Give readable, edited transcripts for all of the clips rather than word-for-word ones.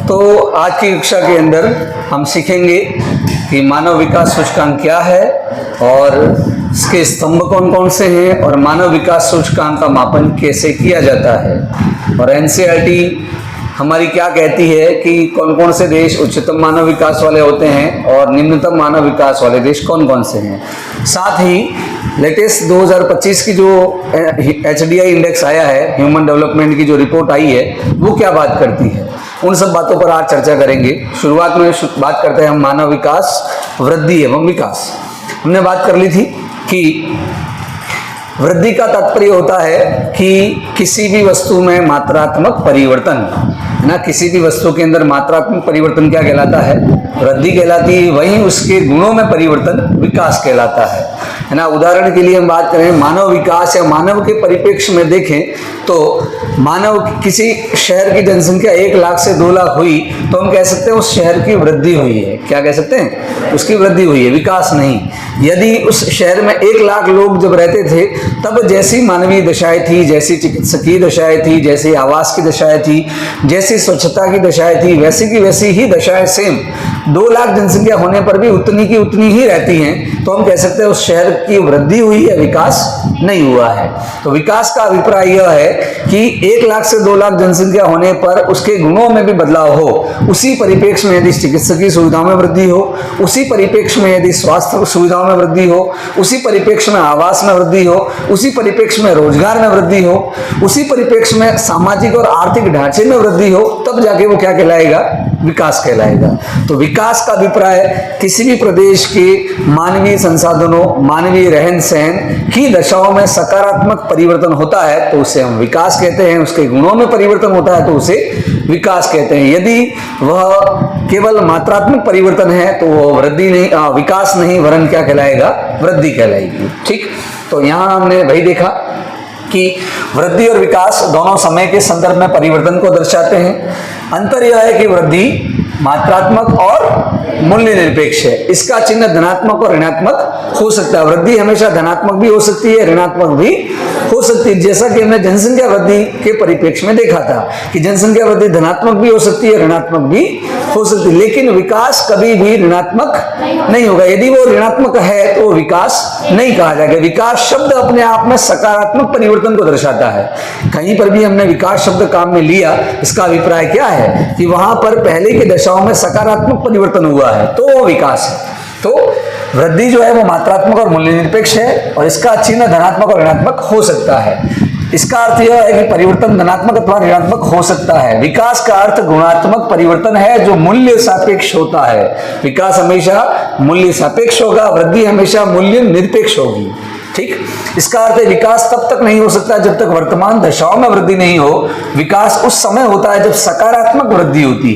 तो आज की कक्षा के अंदर हम सीखेंगे कि मानव विकास सूचकांक क्या है और इसके स्तंभ कौन कौन से हैं और मानव विकास सूचकांक का मापन कैसे किया जाता है और एनसीईआरटी हमारी क्या कहती है कि कौन कौन से देश उच्चतम मानव विकास वाले होते हैं और निम्नतम मानव विकास वाले देश कौन कौन से हैं। साथ ही लेटेस्ट 2025 की जो HDI इंडेक्स आया है, ह्यूमन डेवलपमेंट की जो रिपोर्ट आई है, वो क्या बात करती है, उन सब बातों पर आज चर्चा करेंगे। शुरुआत में बात करते हैं हम मानव विकास, वृद्धि एवं विकास। हमने बात कर ली थी कि वृद्धि का तात्पर्य होता है कि किसी भी वस्तु में मात्रात्मक परिवर्तन, है ना, किसी भी वस्तु के अंदर मात्रात्मक परिवर्तन क्या कहलाता है, वृद्धि कहलाती है। वहीं उसके गुणों में परिवर्तन विकास कहलाता है ना। उदाहरण के लिए हम बात करें मानव विकास या मानव के परिप्रेक्ष्य में देखें तो मानव किसी शहर की जनसंख्या 1 लाख से 2 लाख हुई तो हम कह सकते हैं उस शहर की वृद्धि हुई है। क्या कह सकते हैं, उसकी वृद्धि हुई है, विकास नहीं। यदि उस शहर में 1 लाख लोग जब रहते थे तब जैसी मानवीय दशाएं थी, जैसी चिकित्सकीय दशाएं थी, जैसी आवास की दशाएं थी, जैसी स्वच्छता की दशाएं थी, वैसी की वैसी ही दशाएं सेम 2 लाख जनसंख्या होने पर भी उतनी की उतनी ही रहती हैं। तो हम कह सकते हैं उस शहर की वृद्धि हुई है, विकास नहीं हुआ है। तो विकास का अभिप्राय यह है कि 1 लाख से 2 लाख जनसंख्या होने पर उसके गुणों में भी बदलाव हो। उसी परिप्रेक्ष्य में यदि चिकित्सकीय सुविधाओं में वृद्धि हो, उसी परिप्रेक्ष्य में यदि स्वास्थ्य सुविधाओं में वृद्धि हो, उसी परिप्रेक्ष्य में आवास में वृद्धि हो, उसी परिप्रेक्ष्य में रोजगार में वृद्धि हो, उसी परिप्रेक्ष्य में सामाजिक और आर्थिक ढांचे में वृद्धि हो, तब जाके वो क्या कहलाएगा, विकास कहलाएगा। तो विकास का अभिप्राय किसी भी प्रदेश के मानवीय संसाधनों, मानवीय रहन सहन की दशाओं में सकारात्मक परिवर्तन होता है तो उसे हम विकास कहते हैं। उसके गुणों में परिवर्तन होता है तो उसे विकास कहते हैं। यदि वह केवल मात्रात्मक परिवर्तन है तो वह वृद्धि नहीं, विकास नहीं, वरन क्या कहलाएगा, वृद्धि कहलाएगी। ठीक, तो यहां हमने वही देखा कि वृद्धि और विकास दोनों समय के संदर्भ में परिवर्तन को दर्शाते हैं। अंतर यह है कि वृद्धि मात्रात्मक और मूल्य निरपेक्ष है। इसका चिन्ह धनात्मक और ऋणात्मक हो सकता है। वृद्धि हमेशा धनात्मक भी हो सकती है, ऋणात्मक भी हो सकती है। जैसा कि हमने जनसंख्या वृद्धि के परिप्रेक्ष्य में देखा था कि जनसंख्या वृद्धि धनात्मक भी हो सकती है, ऋणात्मक भी हो सकती है, लेकिन विकास कभी भी ऋणात्मक नहीं होगा। यदि वो ऋणात्मक है तो विकास नहीं कहा जाएगा। विकास शब्द अपने आप में सकारात्मक परिवर्तन को दर्शाता है। कहीं पर भी हमने विकास शब्द काम में लिया, इसका अभिप्राय क्या है कि वहां पर पहले की दशाओं में सकारात्मक परिवर्तन हुआ है तो वो विकास है। तो वृद्धि जो है वो मात्रात्मक और मूल्य निरपेक्ष है और इसका चिन्ह धनात्मक और ऋणात्मक हो सकता है। इसका अर्थ यह है कि परिवर्तन धनात्मक अथवा ऋणात्मक हो सकता है। विकास का अर्थ गुणात्मक परिवर्तन है जो मूल्य सापेक्ष होता है। विकास हमेशा मूल्य सापेक्ष होगा, वृद्धि हमेशा मूल्य निरपेक्ष होगी। ठीक, इसका अर्थ है विकास तब तक नहीं हो सकता जब तक वर्तमान दशाओं में वृद्धि नहीं हो। विकास उस समय होता है जब सकारात्मक वृद्धि होती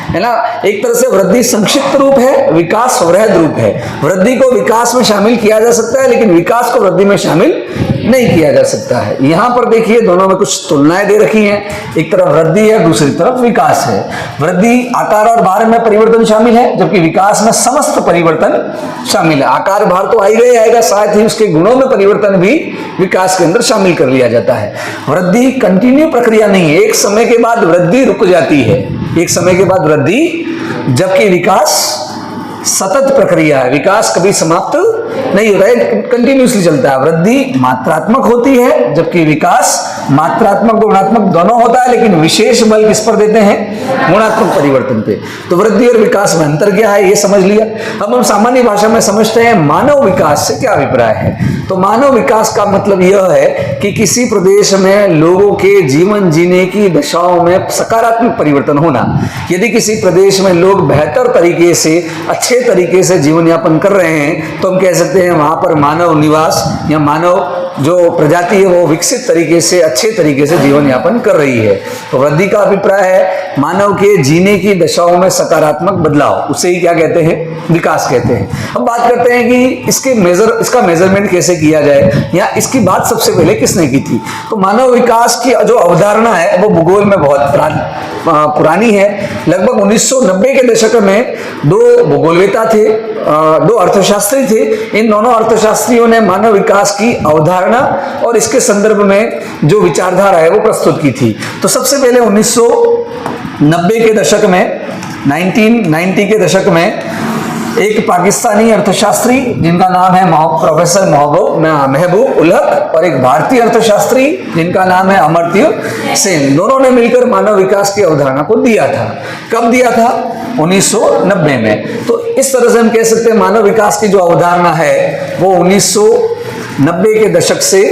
है ना। एक तरह से वृद्धि संक्षिप्त रूप है, विकास वृहद रूप है। वृद्धि को विकास में शामिल किया जा सकता है लेकिन विकास को वृद्धि में शामिल नहीं किया जा सकता है। यहां पर देखिए दोनों में कुछ तुलनाएं दे रखी हैं। एक तरफ वृद्धि है, दूसरी तरफ विकास है। वृद्धि आकार और भार में परिवर्तन शामिल है जबकि विकास में समस्त परिवर्तन शामिल है। आकार भार तो आएगा, साथ ही उसके गुणों में परिवर्तन भी विकास के अंदर शामिल कर लिया जाता है। वृद्धि कंटिन्यू प्रक्रिया नहीं है, एक समय के बाद वृद्धि रुक जाती है, एक समय के बाद वृद्धि, जबकि विकास सतत प्रक्रिया है। विकास कभी समाप्त नहीं होता है, कंटिन्यूसली चलता है। वृद्धि मात्रात्मक होती है जबकि विकास मात्रात्मक गुणात्मक दोनों होता है, लेकिन विशेष बल किस पर देते हैं, गुणात्मक परिवर्तन पे। तो वृद्धि और विकास में अंतर क्या है ये समझ लिया। अब हम सामान्य भाषा में समझते हैं मानव विकास से क्या अभिप्राय है। तो मानव विकास का मतलब यह है कि किसी प्रदेश में लोगों के जीवन जीने की दशाओं में सकारात्मक परिवर्तन होना। यदि किसी प्रदेश में लोग बेहतर तरीके से, अच्छे तरीके से जीवन यापन कर रहे हैं तो हम कह सकते हैं वहां पर मानव निवास या मानव जो प्रजाति है वो विकसित तरीके से, अच्छे तरीके से जीवन यापन कर रही है। तो वृद्धि का अभिप्राय है मानव के जीने की दशाओं में सकारात्मक बदलाव, उसे ही क्या कहते हैं, विकास कहते हैं। अब बात करते हैं कि इसका मेजरमेंट कैसे किया जाए या इसकी बात सबसे पहले किसने की थी। तो मानव विकास की जो अवधारणा है वो भूगोल में बहुत पुरानी है। लगभग 1990 के दशक में 2 भूगोलवेता थे, 2 अर्थशास्त्री थे। इन दोनों अर्थशास्त्रियों ने मानव विकास की अवधारणा और इसके संदर्भ में जो विचारधारा है वो प्रस्तुत की थी। तो सबसे पहले 90 के दशक में 1990 के दशक में एक पाकिस्तानी अर्थशास्त्री जिनका नाम है प्रोफेसर महबूब उलहक और एक भारतीय अर्थशास्त्री जिनका नाम है अमर्त्य सेन, दोनों ने मिलकर मानव विकास की अवधारणा को दिया था। कब दिया था? 1990 में। तो इस तरह से हम कह सकते हैं मानव विकास की जो अवधारणा है वो 1990 के दशक से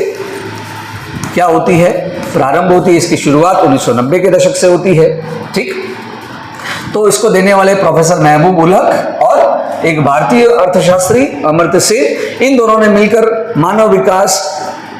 क्या होती है, प्रारंभ होती है। इसकी शुरुआत 1990 के दशक से होती है। ठीक, तो इसको देने वाले प्रोफेसर महबूब उलहक और एक भारतीय अर्थशास्त्री अमर्त्य सेन, इन दोनों ने मिलकर मानव विकास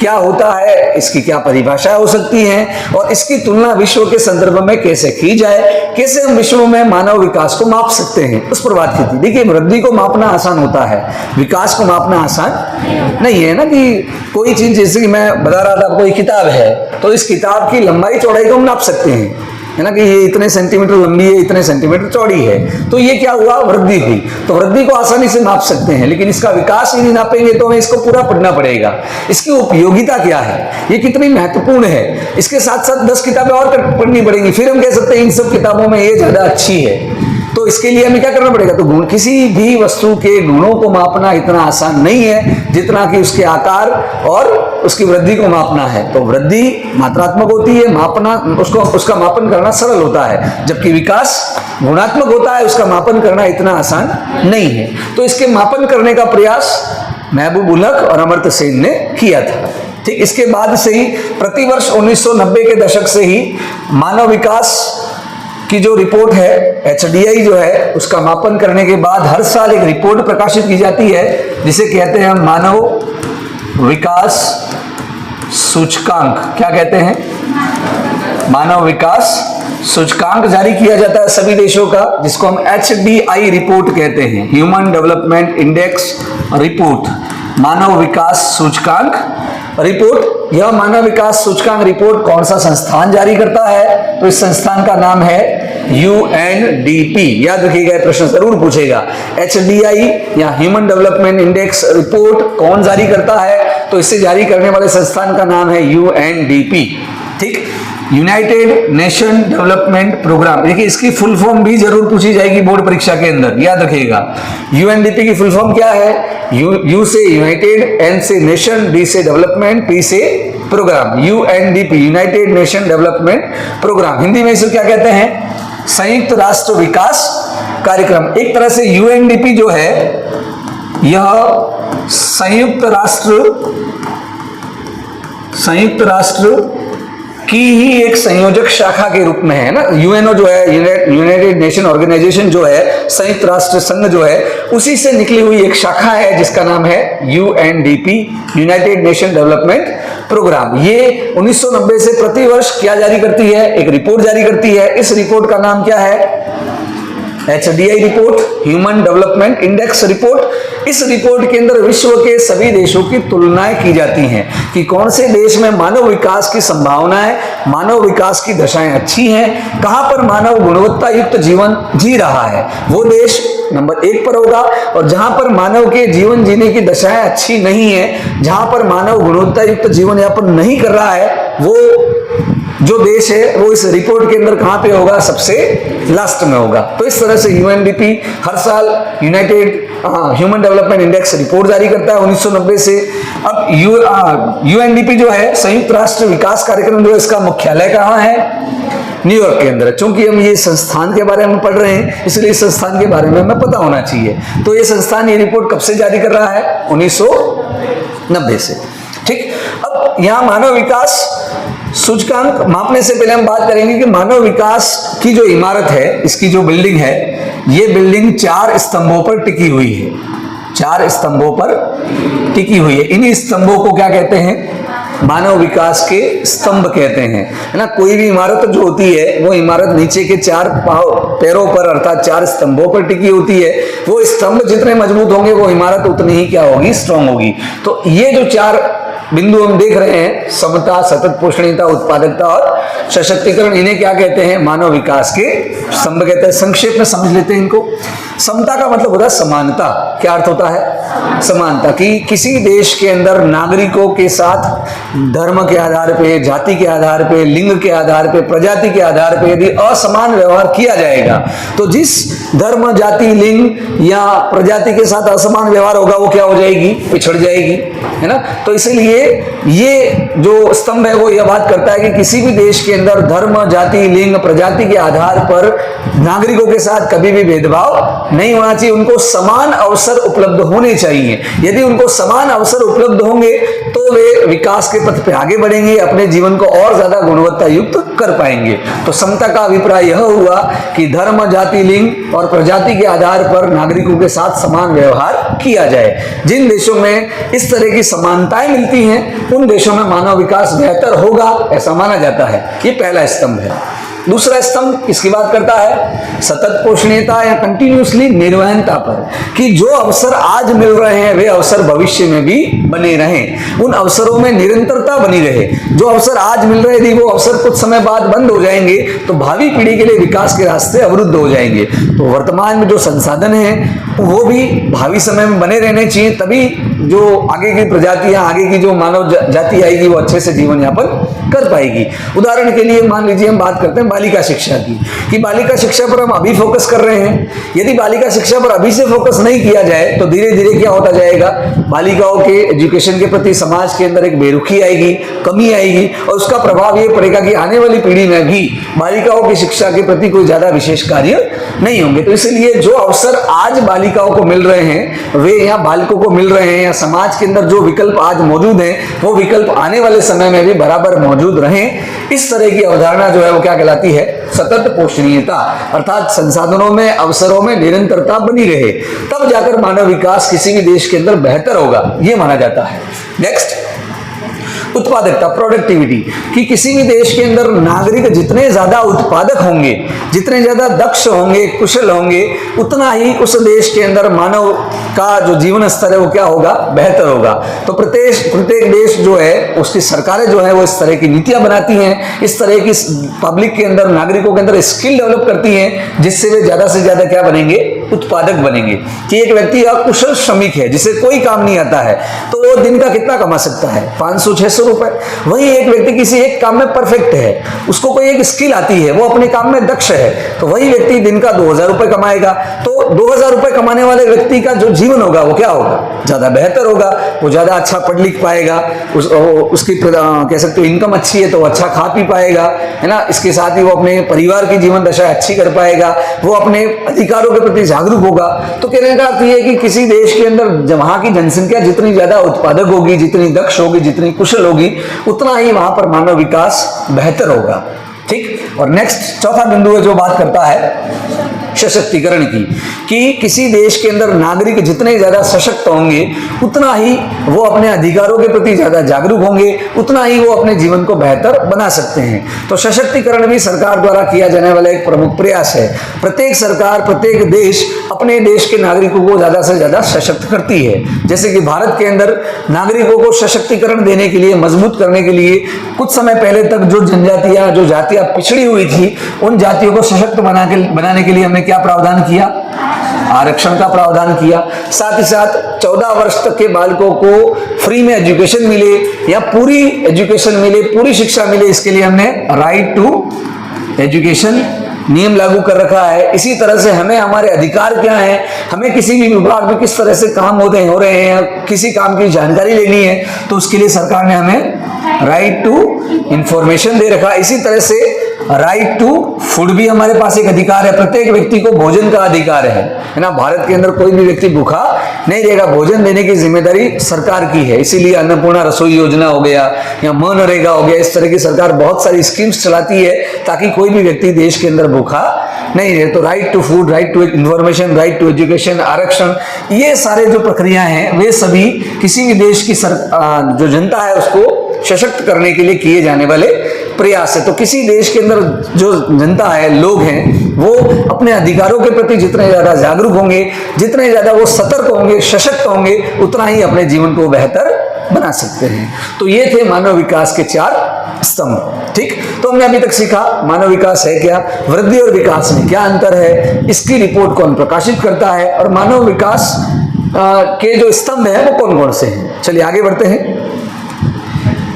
क्या होता है, इसकी क्या परिभाषाएं हो सकती हैं और इसकी तुलना विश्व के संदर्भ में कैसे की जाए, कैसे हम विश्व में मानव विकास को माप सकते हैं, उस पर बात की थी। देखिए, वृद्धि को मापना आसान होता है, विकास को मापना आसान नहीं है ना। कि कोई चीज, जैसे कि मैं बता रहा था, कोई किताब है तो इस किताब की लंबाई चौड़ाई को हम नाप सकते हैं, है ना, कि ये इतने सेंटीमीटर लंबी है, इतने सेंटीमीटर चौड़ी है, तो ये क्या हुआ, वृद्धि हुई। तो वृद्धि को आसानी से नाप सकते हैं, लेकिन इसका विकास ही नहीं नापेंगे तो हमें इसको पूरा पढ़ना पड़ेगा। इसकी उपयोगिता क्या है, ये कितनी महत्वपूर्ण है, इसके साथ साथ 10 किताबें और पढ़नी पड़ेंगी, फिर हम कह सकते हैं इन सब किताबों में ये ज्यादा अच्छी है। तो इसके लिए हमें क्या करना पड़ेगा, तो गुण, किसी भी वस्तु के गुणों को मापना इतना आसान नहीं है जितना कि उसके आकार और उसकी वृद्धि को मापना है। तो वृद्धि मात्रात्मक होती है, मापना उसका मापन करना सरल होता है, जबकि विकास गुणात्मक होता है, उसका मापन करना इतना आसान नहीं है। तो इसके मापन करने का प्रयास महबूब उलहक और अमर्त्य सेन ने किया था। ठीक, इसके बाद से ही प्रतिवर्ष 1990 के दशक से ही मानव विकास की जो रिपोर्ट है, HDI जो है, उसका मापन करने के बाद हर साल एक रिपोर्ट प्रकाशित की जाती है जिसे कहते हैं मानव विकास सूचकांक। क्या कहते हैं? मानव विकास सूचकांक जारी किया जाता है सभी देशों का, जिसको हम HDI रिपोर्ट कहते हैं, ह्यूमन डेवलपमेंट इंडेक्स रिपोर्ट, मानव विकास सूचकांक रिपोर्ट। यह मानव विकास सूचकांक रिपोर्ट कौन सा संस्थान जारी करता है, तो इस संस्थान का नाम है UNDP। याद रखिएगा, प्रश्न जरूर पूछेगा, HDI या ह्यूमन डेवलपमेंट इंडेक्स रिपोर्ट कौन जारी करता है, तो इसे जारी करने वाले संस्थान का नाम है UNDP। ठीक, यूनाइटेड नेशन डेवलपमेंट प्रोग्राम। देखिए, इसकी फुल फॉर्म भी जरूर पूछी जाएगी बोर्ड परीक्षा के अंदर, याद रखिएगा। UNDP की फुल फॉर्म क्या है? U से यूनाइटेड, N से नेशन, D से डेवलपमेंट, P से program. UNDP, united nation development program. Hindi में इसे क्या कहते हैं? संयुक्त राष्ट्र विकास कार्यक्रम। एक तरह से UNDP जो है यह संयुक्त राष्ट्र की ही एक संयोजक शाखा के रूप में है ना। यूएनओ जो है, यूनाइटेड नेशन ऑर्गेनाइजेशन जो है, संयुक्त राष्ट्र संघ जो है, उसी से निकली हुई एक शाखा है जिसका नाम है UNDP, united nation development program. ये 1990 से प्रतिवर्ष क्या जारी करती है? एक रिपोर्ट जारी करती है। इस रिपोर्ट का नाम क्या है? HDI report, human development index report. इस रिपोर्ट के अंदर विश्व के सभी देशों की तुलनाएं की जाती हैं कि कौन से देश में मानव विकास की संभावनाएं, मानव विकास की दशाएं अच्छी हैं, कहां पर मानव गुणवत्ता युक्त जीवन जी रहा है, वो देश नंबर 1 पर होगा। और जहां पर मानव के जीवन जीने की दशाएं अच्छी नहीं है, जहां पर मानव गुणवत्ता युक्त जीवन यापन नहीं कर रहा है, वो जो देश है वो इस रिपोर्ट के अंदर कहां पे होगा? सबसे लास्ट में होगा। तो इस तरह से UNDP हर साल United human development index report जारी करता है 1990 से। अब UNDP जो है, संयुक्त राष्ट्र विकास कार्यक्रम जो है, इसका मुख्यालय कहाँ है? न्यूयॉर्क के अंदर। चूंकि हम ये संस्थान के बारे में पढ़ रहे हैं, इसलिए इस संस्थान के बारे में हमें पता होना चाहिए। तो ये संस्थान ये रिपोर्ट कब से जारी कर रहा है? 1990 से। ठीक, अब यहाँ मानव विकास सूचकांक मापने से पहले हम बात करेंगे कि मानव विकास की जो इमारत है, इसकी जो बिल्डिंग है, ये बिल्डिंग 4 स्तंभों पर टिकी हुई है। 4 स्तंभों पर टिकी हुई है। इन्हीं स्तंभों को क्या कहते हैं? मानव विकास के स्तंभ कहते हैं, है ना। कोई भी इमारत जो होती है वो इमारत नीचे के 4 पैरों पर अर्थात 4 स्तंभों पर टिकी होती है। वो स्तंभ जितने मजबूत होंगे वो इमारत उतनी ही क्या होगी? स्ट्रांग होगी। तो ये जो 4 बिंदु हम देख रहे हैं, समता, सतत पोषणीयता, उत्पादकता और सशक्तिकरण, इन्हें क्या कहते हैं? मानव विकास के स्तंभ कहते हैं। संक्षेप में समझ लेते हैं इनको। समता का मतलब होता है समानता। क्या अर्थ होता है? समानता। कि किसी देश के अंदर नागरिकों के साथ धर्म के आधार पे, जाति के आधार पे, लिंग के आधार पे, प्रजाति के आधार पे यदि असमान व्यवहार किया जाएगा तो जिस धर्म, जाति, लिंग या प्रजाति के साथ असमान व्यवहार होगा वो क्या हो जाएगी? पिछड़ जाएगी, है ना। तो इसलिए ये जो स्तंभ है वो यह बात करता है कि किसी भी देश के अंदर धर्म, जाति, लिंग, प्रजाति के आधार पर नागरिकों के साथ कभी भी भेदभाव नहीं होना चाहिए। उनको समान अवसर उपलब्ध होने चाहिए। यदि उनको समान अवसर उपलब्ध होंगे तो वे विकास के पथ पे आगे बढ़ेंगे, अपने जीवन को और ज्यादा गुणवत्ता युक्त कर पाएंगे। तो समता का अभिप्राय यह हुआ कि धर्म, जाति, लिंग और प्रजाति के आधार पर नागरिकों के साथ समान व्यवहार किया जाए। जिन देशों में इस तरह की समानताएं मिलती हैं उन देशों में मानव विकास बेहतर होगा, ऐसा माना जाता है। ये पहला स्तंभ है। दूसरा स्तंभ किसकी बात करता है? सतत पोषणीयता या कंटिन्यूसली निर्वहनता पर, कि जो अवसर आज मिल रहे हैं वे अवसर भविष्य में भी बने रहें, उन अवसरों में निरंतरता बनी रहे। जो अवसर आज मिल रहे थे वो अवसर कुछ समय बाद बंद हो जाएंगे तो भावी पीढ़ी के लिए विकास के रास्ते अवरुद्ध हो जाएंगे। तो वर्तमान में जो संसाधन है वो भी भावी समय में बने रहने चाहिए, तभी जो आगे की प्रजातियां, आगे की जो मानव जाति आएगी वो अच्छे से जीवन यापन कर पाएगी। उदाहरण के लिए मान लीजिए हम बात करते हैं बालिका शिक्षा की, कि बालिका शिक्षा पर हम अभी फोकस कर रहे हैं। यदि बालिका शिक्षा पर अभी से फोकस नहीं किया जाए तो धीरे धीरे क्या होता जाएगा? बालिकाओं के एजुकेशन के प्रति समाज के अंदर एक बेरुखी आएगी, कमी आएगी, और उसका प्रभाव ये पड़ेगा कि आने वाली पीढ़ी में भी बालिकाओं की शिक्षा के प्रति कोई ज्यादा विशेष कार्य नहीं होंगे। तो इसलिए जो अवसर आज बालिकाओं को मिल रहे हैं वे या बालकों को मिल रहे हैं, या समाज के अंदर जो विकल्प आज मौजूद हैं वो विकल्प आने वाले समय में भी बराबर मौजूद रहें। इस तरह की अवधारणा जो है वो क्या कहलाती है? सतत पोषणीयता। अर्थात संसाधनों में, अवसरों में निरंतरता बनी रहे, तब जाकर मानव विकास किसी भी देश के अंदर बेहतर होगा, ये माना जाता है। नेक्स्ट, उत्पादकता, प्रोडक्टिविटी, कि किसी भी देश के अंदर नागरिक जितने ज्यादा उत्पादक होंगे, जितने ज्यादा दक्ष होंगे, कुशल होंगे, उतना ही उस देश के अंदर मानव का जो जीवन स्तर है वो क्या होगा? बेहतर होगा। तो प्रत्येक देश जो है उसकी सरकारें जो है वो इस तरह की नीतियां बनाती हैं, इस तरह की पब्लिक के अंदर, नागरिकों के अंदर स्किल डेवलप करती हैं, जिससे वे ज्यादा से ज्यादा क्या बनेंगे? उत्पादक बनेंगे। कि एक व्यक्ति अकुशल श्रमिक है जिसे कोई काम नहीं आता है तो वो दिन का कितना कमा सकता है? 500-600 रुपए। वही एक व्यक्ति किसी एक काम में परफेक्ट है, उसको कोई एक स्किल आती है, वो अपने काम में दक्ष है, तो वही व्यक्ति दिन का 2000 रुपए कमाएगा। तो 2000 रुपए कमाने वाले व्यक्ति का जो जीवन होगा वो क्या होगा? ज्यादा बेहतर होगा। वो ज्यादा अच्छा पढ़ लिख पाएगा, उसकी कह सकते हो इनकम अच्छी है तो वो अच्छा खा पी पाएगा, है ना। इसके साथ ही वो अपने परिवार की जीवन दशा अच्छी कर पाएगा, वो अपने अधिकारों के प्रति जागरूक होगा। तो कहने का अर्थ ये है कि किसी देश के अंदर वहां की जनसंख्या जितनी ज्यादा उत्पादक होगी, जितनी दक्ष होगी, जितनी कुशल होगी, उतना ही वहां पर मानव विकास बेहतर होगा। ठीक। और नेक्स्ट चौथा बिंदु है जो बात करता है सशक्तिकरण की, कि किसी देश के अंदर नागरिक जितने ज्यादा सशक्त होंगे उतना ही वो अपने अधिकारों के प्रति ज्यादा जागरूक होंगे, उतना ही वो अपने जीवन को बेहतर बना सकते हैं। तो सशक्तिकरण भी सरकार द्वारा किया जाने वाला एक प्रमुख प्रयास है। प्रत्येक सरकार, प्रत्येक देश अपने देश के नागरिकों को ज्यादा से ज्यादा सशक्त करती है। जैसे कि भारत के अंदर नागरिकों को सशक्तिकरण देने के लिए, मजबूत करने के लिए कुछ समय पहले तक जो जनजातियां, जो जातियां पिछड़ी हुई थी, उन जातियों को सशक्त बनाने के लिए हमने क्या प्रावधान किया? आरक्षण का प्रावधान किया। साथ ही साथ 14 वर्ष तक के बालकों को फ्री में एजुकेशन मिले या पूरी एजुकेशन मिले, पूरी शिक्षा मिले, इसके लिए हमने राइट टू एजुकेशन नियम लागू कर रखा है। इसी तरह से हमें हमारे अधिकार क्या है, हमें किसी भी विभाग में किस तरह से काम हो रहे हैं या किसी काम की जानकारी लेनी है तो उसके लिए सरकार ने हमें राइट टू इंफॉर्मेशन दे रखा है। इसी तरह से राइट टू फूड भी हमारे पास एक अधिकार है। प्रत्येक व्यक्ति को भोजन का अधिकार है ना। भारत के अंदर कोई भी व्यक्ति भूखा नहीं रहेगा, भोजन देने की जिम्मेदारी सरकार की है। इसीलिए अन्नपूर्णा रसोई योजना हो गया या मनरेगा हो गया, इस तरह की सरकार बहुत सारी स्कीम्स चलाती है ताकि कोई भी व्यक्ति देश के अंदर भूखा नहीं रहे। तो right to food, right to information, right to education, आरक्षण, ये सारे जो प्रक्रिया हैं वे सभी किसी भी देश की जो जनता है उसको सशक्त करने के लिए किए जाने वाले प्रयास है। तो किसी देश के अंदर जो जनता है, लोग हैं, वो अपने अधिकारों के प्रति जितने ज्यादा जागरूक होंगे, जितने ज्यादा वो सतर्क होंगे, सशक्त होंगे, उतना ही अपने जीवन को बेहतर बना सकते हैं। तो ये थे मानव विकास के 4 स्तंभ। ठीक, तो हमने अभी तक सीखा मानव विकास है क्या, वृद्धि और विकास में क्या अंतर है, इसकी रिपोर्ट कौन प्रकाशित करता है, और मानव विकास के जो स्तंभ है वो कौन कौन से हैं। चलिए आगे बढ़ते हैं,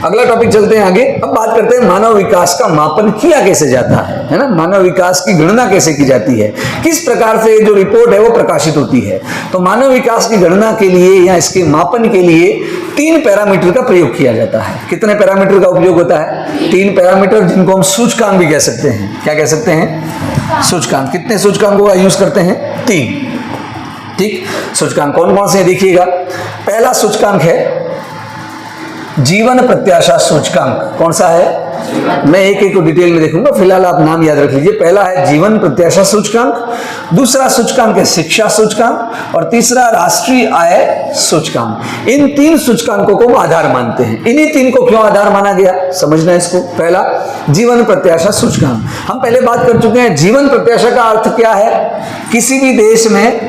अगला टॉपिक चलते हैं आगे। अब बात करते हैं मानव विकास का मापन किया कैसे जाता है ना, मानव विकास की गणना कैसे की जाती है, किस प्रकार से जो रिपोर्ट है वो प्रकाशित होती है। तो मानव विकास की गणना के लिए या इसके मापन के लिए 3 पैरामीटर का प्रयोग किया जाता है। कितने पैरामीटर का उपयोग होता है? 3 पैरामीटर, जिनको हम सूचकांक भी कह सकते हैं। क्या कह सकते हैं? सूचकांक। कितने सूचकांकों का यूज करते हैं? 3। ठीक, सूचकांक कौन कौन से देखिएगा। पहला सूचकांक है जीवन प्रत्याशा सूचकांक। कौन सा है? मैं एक एक को डिटेल में देखूंगा, फिलहाल आप नाम याद रख लीजिए। पहला है जीवन प्रत्याशा सूचकांक, दूसरा सूचकांक है शिक्षा सूचकांक, और तीसरा राष्ट्रीय आय सूचकांक। इन 3 सूचकांकों को आधार मानते हैं। इन्हीं 3 को क्यों आधार माना गया, समझना है इसको। पहला जीवन प्रत्याशा सूचकांक, हम पहले बात कर चुके हैं। जीवन प्रत्याशा का अर्थ क्या है? किसी भी देश में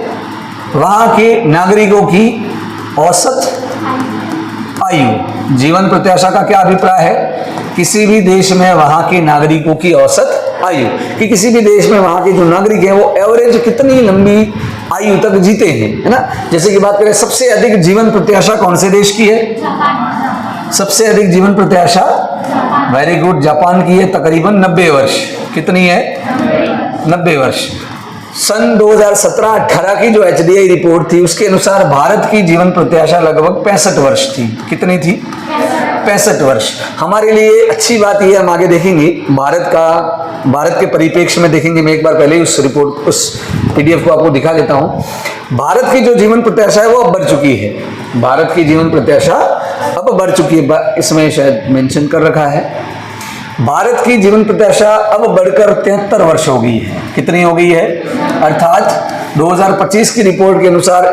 वहां के नागरिकों की औसत आयु। जीवन प्रत्याशा का क्या अभिप्राय है? किसी भी देश में वहां के नागरिकों की औसत आयु, कि किसी भी देश में वहां के जो नागरिक हैं वो एवरेज कितनी लंबी आयु तक जीते हैं, है ना। जैसे कि बात करें, सबसे अधिक जीवन प्रत्याशा कौन से देश की है? सबसे अधिक जीवन प्रत्याशा, वेरी गुड, जापान की है, तकरीबन 90 वर्ष। कितनी है? 90 वर्ष। सन 2017-18 की जो HDI रिपोर्ट थी उसके अनुसार भारत की जीवन प्रत्याशा लगभग 65 वर्ष थी। कितनी थी? 65 वर्ष। हमारे लिए अच्छी बात यह, हम आगे देखेंगे भारत के परिप्रेक्ष्य में देखेंगे। मैं एक बार पहले उस रिपोर्ट, उस PDF को आपको दिखा देता हूं। भारत की जो जीवन प्रत्याशा है वो अब बढ़ चुकी है। भारत की जीवन प्रत्याशा अब बढ़ चुकी है, इसमें शायद मेंशन कर रखा है। भारत की जीवन प्रत्याशा अब बढ़कर 73 वर्ष हो गई है। कितनी हो गई है? अर्थात 2025 की रिपोर्ट के अनुसार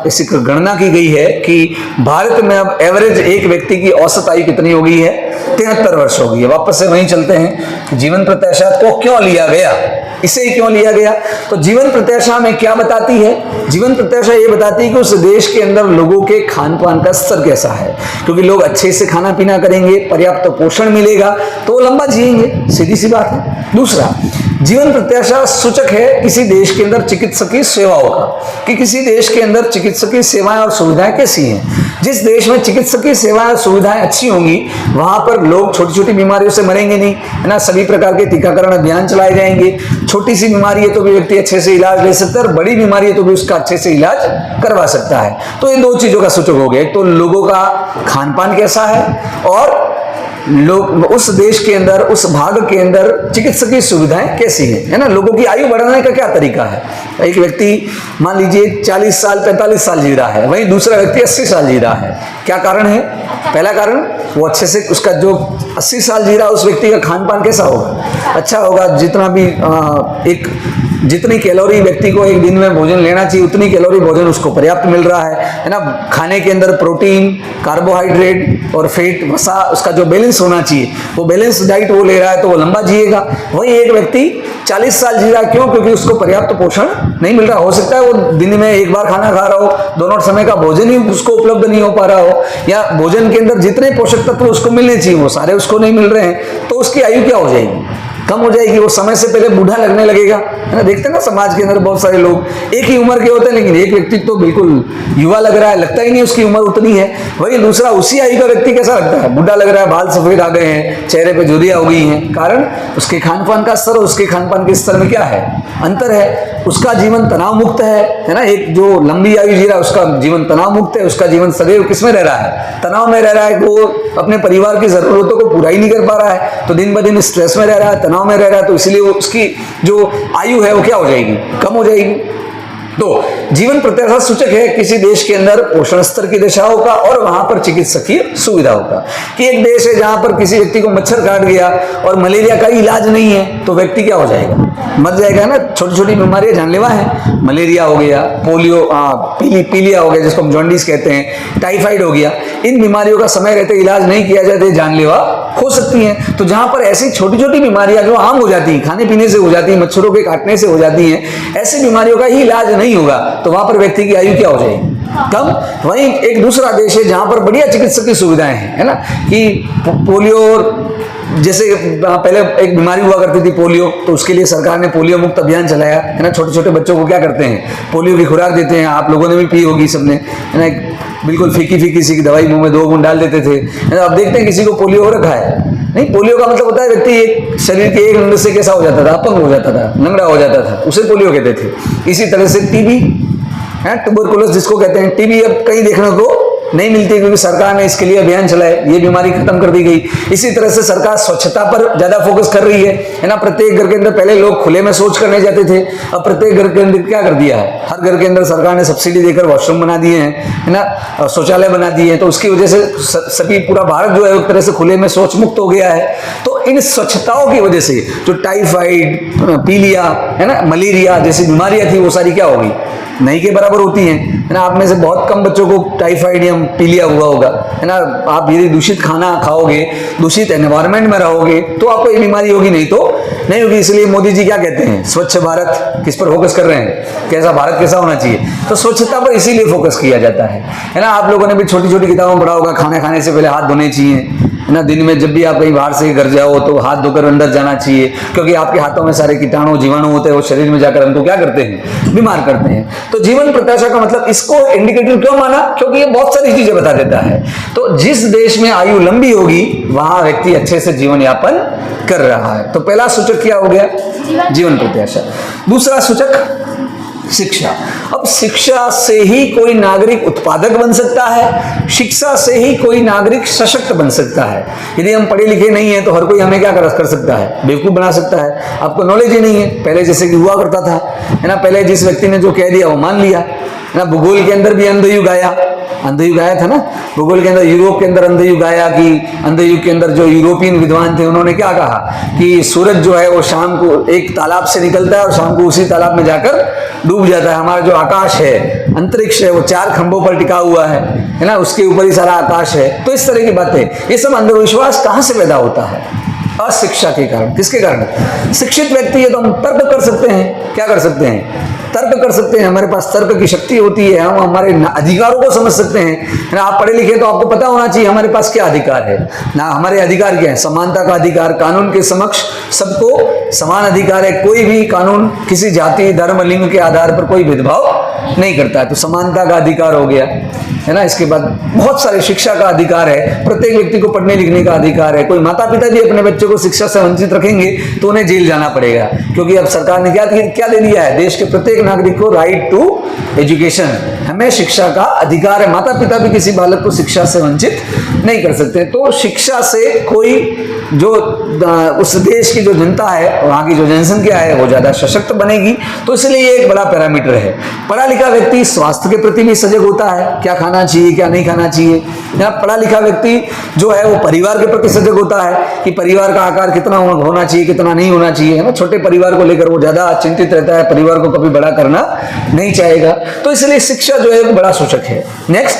ऐसी गणना की गई है कि भारत में अब एवरेज एक व्यक्ति की औसत आयु कितनी हो गई है? 73 वर्ष हो गई है। वापस से वहीं चलते हैं, जीवन प्रत्याशा को क्यों लिया गया, इसे क्यों लिया गया? तो जीवन प्रत्याशा में क्या बताती है? जीवन प्रत्याशा ये बताती है कि उस देश के अंदर लोगों के खान पान का स्तर कैसा है, क्योंकि लोग अच्छे से खाना पीना करेंगे, पर्याप्त पोषण मिलेगा तो लंबा जिएंगे, सीधी सी बात है। दूसरा, जीवन प्रत्याशा सूचक है किसी देश के अंदर चिकित्सकीय सेवाओं का, कि किसी देश के अंदर चिकित्सकीय सेवाएं और सुविधाएं कैसी हैं। जिस देश में चिकित्सकीय सेवाएं और सुविधाएं अच्छी होंगी वहां पर लोग छोटी छोटी बीमारियों से मरेंगे नहीं, है ना। सभी प्रकार के टीकाकरण अभियान चलाए जाएंगे। छोटी सी बीमारी है तो भी व्यक्ति अच्छे से इलाज ले सकता है, और बड़ी बीमारी है तो भी उसका अच्छे से इलाज करवा सकता है। तो ये 2 चीजों का सूचक हो गया। तो लोगों का खान पान कैसा है, और लोग उस देश के अंदर, उस भाग के अंदर चिकित्सकीय सुविधाएं कैसी है ना। लोगों की आयु बढ़ाने का क्या तरीका है? एक व्यक्ति मान लीजिए 40 साल 45 साल जी रहा है, वहीं दूसरा व्यक्ति 80 साल जी रहा है। क्या कारण है? पहला कारण, वो अच्छे से, उसका जो 80 साल जी रहा है उस व्यक्ति का खान पान कैसा होगा? अच्छा होगा। जितना भी जितनी कैलोरी व्यक्ति को एक दिन में भोजन लेना चाहिए उतनी कैलोरी भोजन उसको पर्याप्त मिल रहा है ना। खाने के अंदर प्रोटीन, कार्बोहाइड्रेट और फैट, वसा, उसका जो बैलेंस होना चाहिए वो बैलेंस डाइट वो ले रहा है तो वो लंबा जिएगा। वहीं एक व्यक्ति 40 साल जी रहा, क्यों? क्योंकि उसको पर्याप्त पोषण नहीं मिल रहा। हो सकता है वो दिन में एक बार खाना खा रहा हो, दोनों समय का भोजन ही उसको उपलब्ध नहीं हो पा रहा हो, या भोजन के अंदर जितने पोषक तत्व उसको मिलने चाहिए वो सारे उसको नहीं मिल रहे हैं, तो उसकी आयु क्या हो जाएगी? कम हो जाएगी। वो समय से पहले बूढ़ा लगने लगेगा, है ना। देखते हैं ना समाज के अंदर बहुत सारे लोग एक ही उम्र के होते हैं, लेकिन एक व्यक्ति तो बिल्कुल युवा लग रहा है, लगता ही नहीं उसकी उम्र उतनी है। वही दूसरा उसी आयु का व्यक्ति कैसा लगता है? बूढ़ा लग रहा है, बाल सफेद आ गए हैं, चेहरे पे झुर्रियां हो गई हैं। कारण उसके खान पान का स्तर और उसके खान पान के स्तर में क्या है? अंतर है। उसका जीवन तनाव मुक्त है ना। एक जो लंबी आयु जी रहा है उसका जीवन तनाव मुक्त है, उसका जीवन सदैव किसमें रह रहा है? तनाव में रह रहा है। वो अपने परिवार की जरूरतों को पूरा ही नहीं कर पा रहा है, तो दिन ब दिन स्ट्रेस में रह रहा है, तनाव में रह रहा है, तो इसलिए उसकी जो आयु है वो क्या हो जाएगी? कम हो जाएगी। तो जीवन प्रत्याशा सूचक है किसी देश के अंदर पोषण स्तर की दशाओं का और वहां पर चिकित्सकीय सुविधाओं का। कि एक देश है जहां पर किसी व्यक्ति को मच्छर काट गया और मलेरिया का इलाज नहीं है तो व्यक्ति क्या हो जाएगा? मर जाएगा ना। छोटी छोटी बीमारियां जानलेवा है, मलेरिया हो गया, पोलियो, पीलिया हो गया जिसको हम जॉन्डिस कहते हैं, टाइफाइड हो गया। इन बीमारियों का समय रहते इलाज नहीं किया जाता, जानलेवा हो सकती हैं। तो जहां पर ऐसी छोटी छोटी बीमारियां जो आम हो जाती हैं, खाने पीने से हो जाती हैं, मच्छरों के काटने से हो जाती हैं, ऐसी बीमारियों का ही इलाज नहीं होगा तो वहां पर व्यक्ति की आयु क्या हो जाएगी? कम। वहीं एक दूसरा देश है जहां पर बढ़िया चिकित्सक की सुविधाएं हैं, है ना, कि पोलियो जैसे पहले एक बीमारी हुआ करती थी पोलियो, तो उसके लिए सरकार ने पोलियो मुक्त अभियान चलाया, है ना। छोटे छोटे बच्चों को क्या करते हैं, पोलियो की खुराक देते हैं, आप लोगों ने भी पी होगी सबने, है ना। बिल्कुल फीकी फीकी सी दवाई मुंह में 2 बूंद डाल देते थे, है ना। अब देखते हैं किसी को पोलियो हो रखा है, नहीं, पोलियो का मतलब होता है व्यक्ति एक शरीर के एक अंग से कैसा हो जाता था, अपंग हो जाता था, लंगड़ा हो जाता था, उसे पोलियो कहते थे। इसी तरह से टीबी है, ट्यूबरकुलोस जिसको कहते हैं, टीबी अब कहीं देखने को नहीं मिलती क्योंकि सरकार ने इसके लिए अभियान चलाए, ये बीमारी खत्म कर दी गई। इसी तरह से सरकार स्वच्छता पर ज्यादा फोकस कर रही है ना। प्रत्येक घर के अंदर पहले लोग खुले में शौच करने जाते थे, अब प्रत्येक घर के अंदर क्या कर दिया है, हर घर के अंदर सरकार ने सब्सिडी देकर वॉशरूम बना दिए हैं, है ना, शौचालय बना दिए हैं। तो उसकी वजह से सभी पूरा भारत जो है एक तरह से खुले में शौच मुक्त हो गया है। तो इन स्वच्छताओं की वजह से जो टाइफाइड, पीलिया, है ना, मलेरिया जैसी बीमारियां थी वो सारी क्या होगी, नहीं के बराबर होती हैं, है ना। आप में से बहुत कम बच्चों को टाइफाइड या पीलिया हुआ होगा, है ना। आप यदि दूषित खाना खाओगे, दूषित एनवायरनमेंट में रहोगे तो आपको ये बीमारी होगी, नहीं तो नहीं होगी। इसलिए मोदी जी क्या कहते हैं, स्वच्छ भारत किस पर फोकस कर रहे हैं, कैसा भारत कैसा होना चाहिए, तो स्वच्छता पर इसीलिए फोकस किया जाता है ना। आप लोगों ने भी छोटी छोटी किताबों में पढ़ा होगा, खाना खाने से पहले हाथ धोने चाहिए, है ना। दिन में जब भी आप कहीं बाहर से घर जाओ तो हाथ धोकर अंदर जाना चाहिए, क्योंकि आपके हाथों में सारे कीटाणु जीवाणु होते हैं, वो शरीर में जाकर हमको क्या करते हैं, बीमार करते हैं। तो जीवन प्रत्याशा का मतलब इसको इंडिकेटर क्यों माना, क्योंकि ये बहुत सारी चीजें बता देता है। तो जिस देश में आयु लंबी होगी वहां व्यक्ति अच्छे से जीवन यापन कर रहा है। तो पहला सूचक क्या हो गया, जीवन प्रत्याशा। दूसरा सूचक शिक्षा। अब शिक्षा से ही कोई नागरिक उत्पादक बन सकता है, शिक्षा से ही कोई नागरिक सशक्त बन सकता है। यदि हम पढ़े लिखे नहीं है तो हर कोई हमें क्या कर सकता है, बेवकूफ बना सकता है। आपको नॉलेज ही नहीं है, पहले जैसे कि हुआ करता था, है ना। पहले जिस व्यक्ति ने जो कह दिया वो मान लिया, है ना। भूगोल के अंदर भी अंधयुग आया, अंधयुग आया था ना भूगोल के अंदर, यूरोप के अंदर अंधयुग आया कि अंधयुग के अंदर जो यूरोपियन विद्वान थे उन्होंने क्या कहा कि सूरज जो है वो शाम को एक तालाब से निकलता है और शाम को उसी तालाब में जाकर डूब जाता है। हमारा जो आकाश है, अंतरिक्ष है, वो 4 खंभों पर टिका हुआ है ना, उसके ऊपर ही सारा आकाश है। तो इस तरह की बातें, ये सब अंधविश्वास कहां से पैदा होता है, अशिक्षा के कारण। किसके कारण, शिक्षित व्यक्ति है तो हम तर्क कर सकते हैं, क्या कर सकते हैं, तर्क कर सकते हैं, हमारे पास तर्क की शक्ति होती है, हम हमारे अधिकारों को समझ सकते हैं ना। आप पढ़े लिखे तो आपको पता होना चाहिए हमारे पास क्या अधिकार है ना, हमारे अधिकार क्या है, समानता का अधिकार, कानून के समक्ष सबको समान अधिकार है, कोई भी कानून किसी जाति धर्म लिंग के आधार पर कोई भेदभाव नहीं करता है, तो समानता का अधिकार हो गया, है ना। इसके बाद बहुत सारे शिक्षा का अधिकार है, प्रत्येक व्यक्ति को पढ़ने लिखने का अधिकार है। कोई माता पिता भी अपने बच्चों को शिक्षा से वंचित रखेंगे तो उन्हें जेल जाना पड़ेगा, क्योंकि अब सरकार ने क्या दे दिया है, देश के प्रत्येक नागरिक को राइट टू एजुकेशन, हमें शिक्षा का अधिकार है। माता पिता भी किसी बालक को शिक्षा से वंचित नहीं कर सकते। तो शिक्षा से कोई जो उस देश की जो जनता है, वहां की जो जनसंख्या है वो ज्यादा सशक्त बनेगी। तो इसलिए ये एक बड़ा पैरामीटर है। पढ़ा लिखा व्यक्ति स्वास्थ्य के प्रति भी सजग होता है, क्या खाना चाहिए क्या नहीं खाना चाहिए। पढ़ा लिखा व्यक्ति जो है वो परिवार के प्रति सजग होता है कि परिवार का आकार कितना होना चाहिए कितना नहीं होना चाहिए, है ना। छोटे परिवार को लेकर वो ज्यादा चिंतित रहता है, परिवार को कभी बड़ा करना नहीं चाहेगा। तो इसलिए शिक्षा जो है वो बड़ा सूचक है। नेक्स्ट,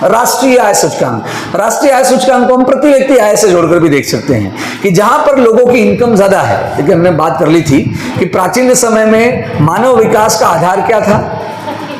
राष्ट्रीय आय सूचकांक। राष्ट्रीय आय सूचकांक को हम प्रति व्यक्ति आय से जोड़कर भी देख सकते हैं कि जहां पर लोगों की इनकम ज्यादा है, देखिए हमने बात कर ली थी कि प्राचीन समय में मानव विकास का आधार क्या था,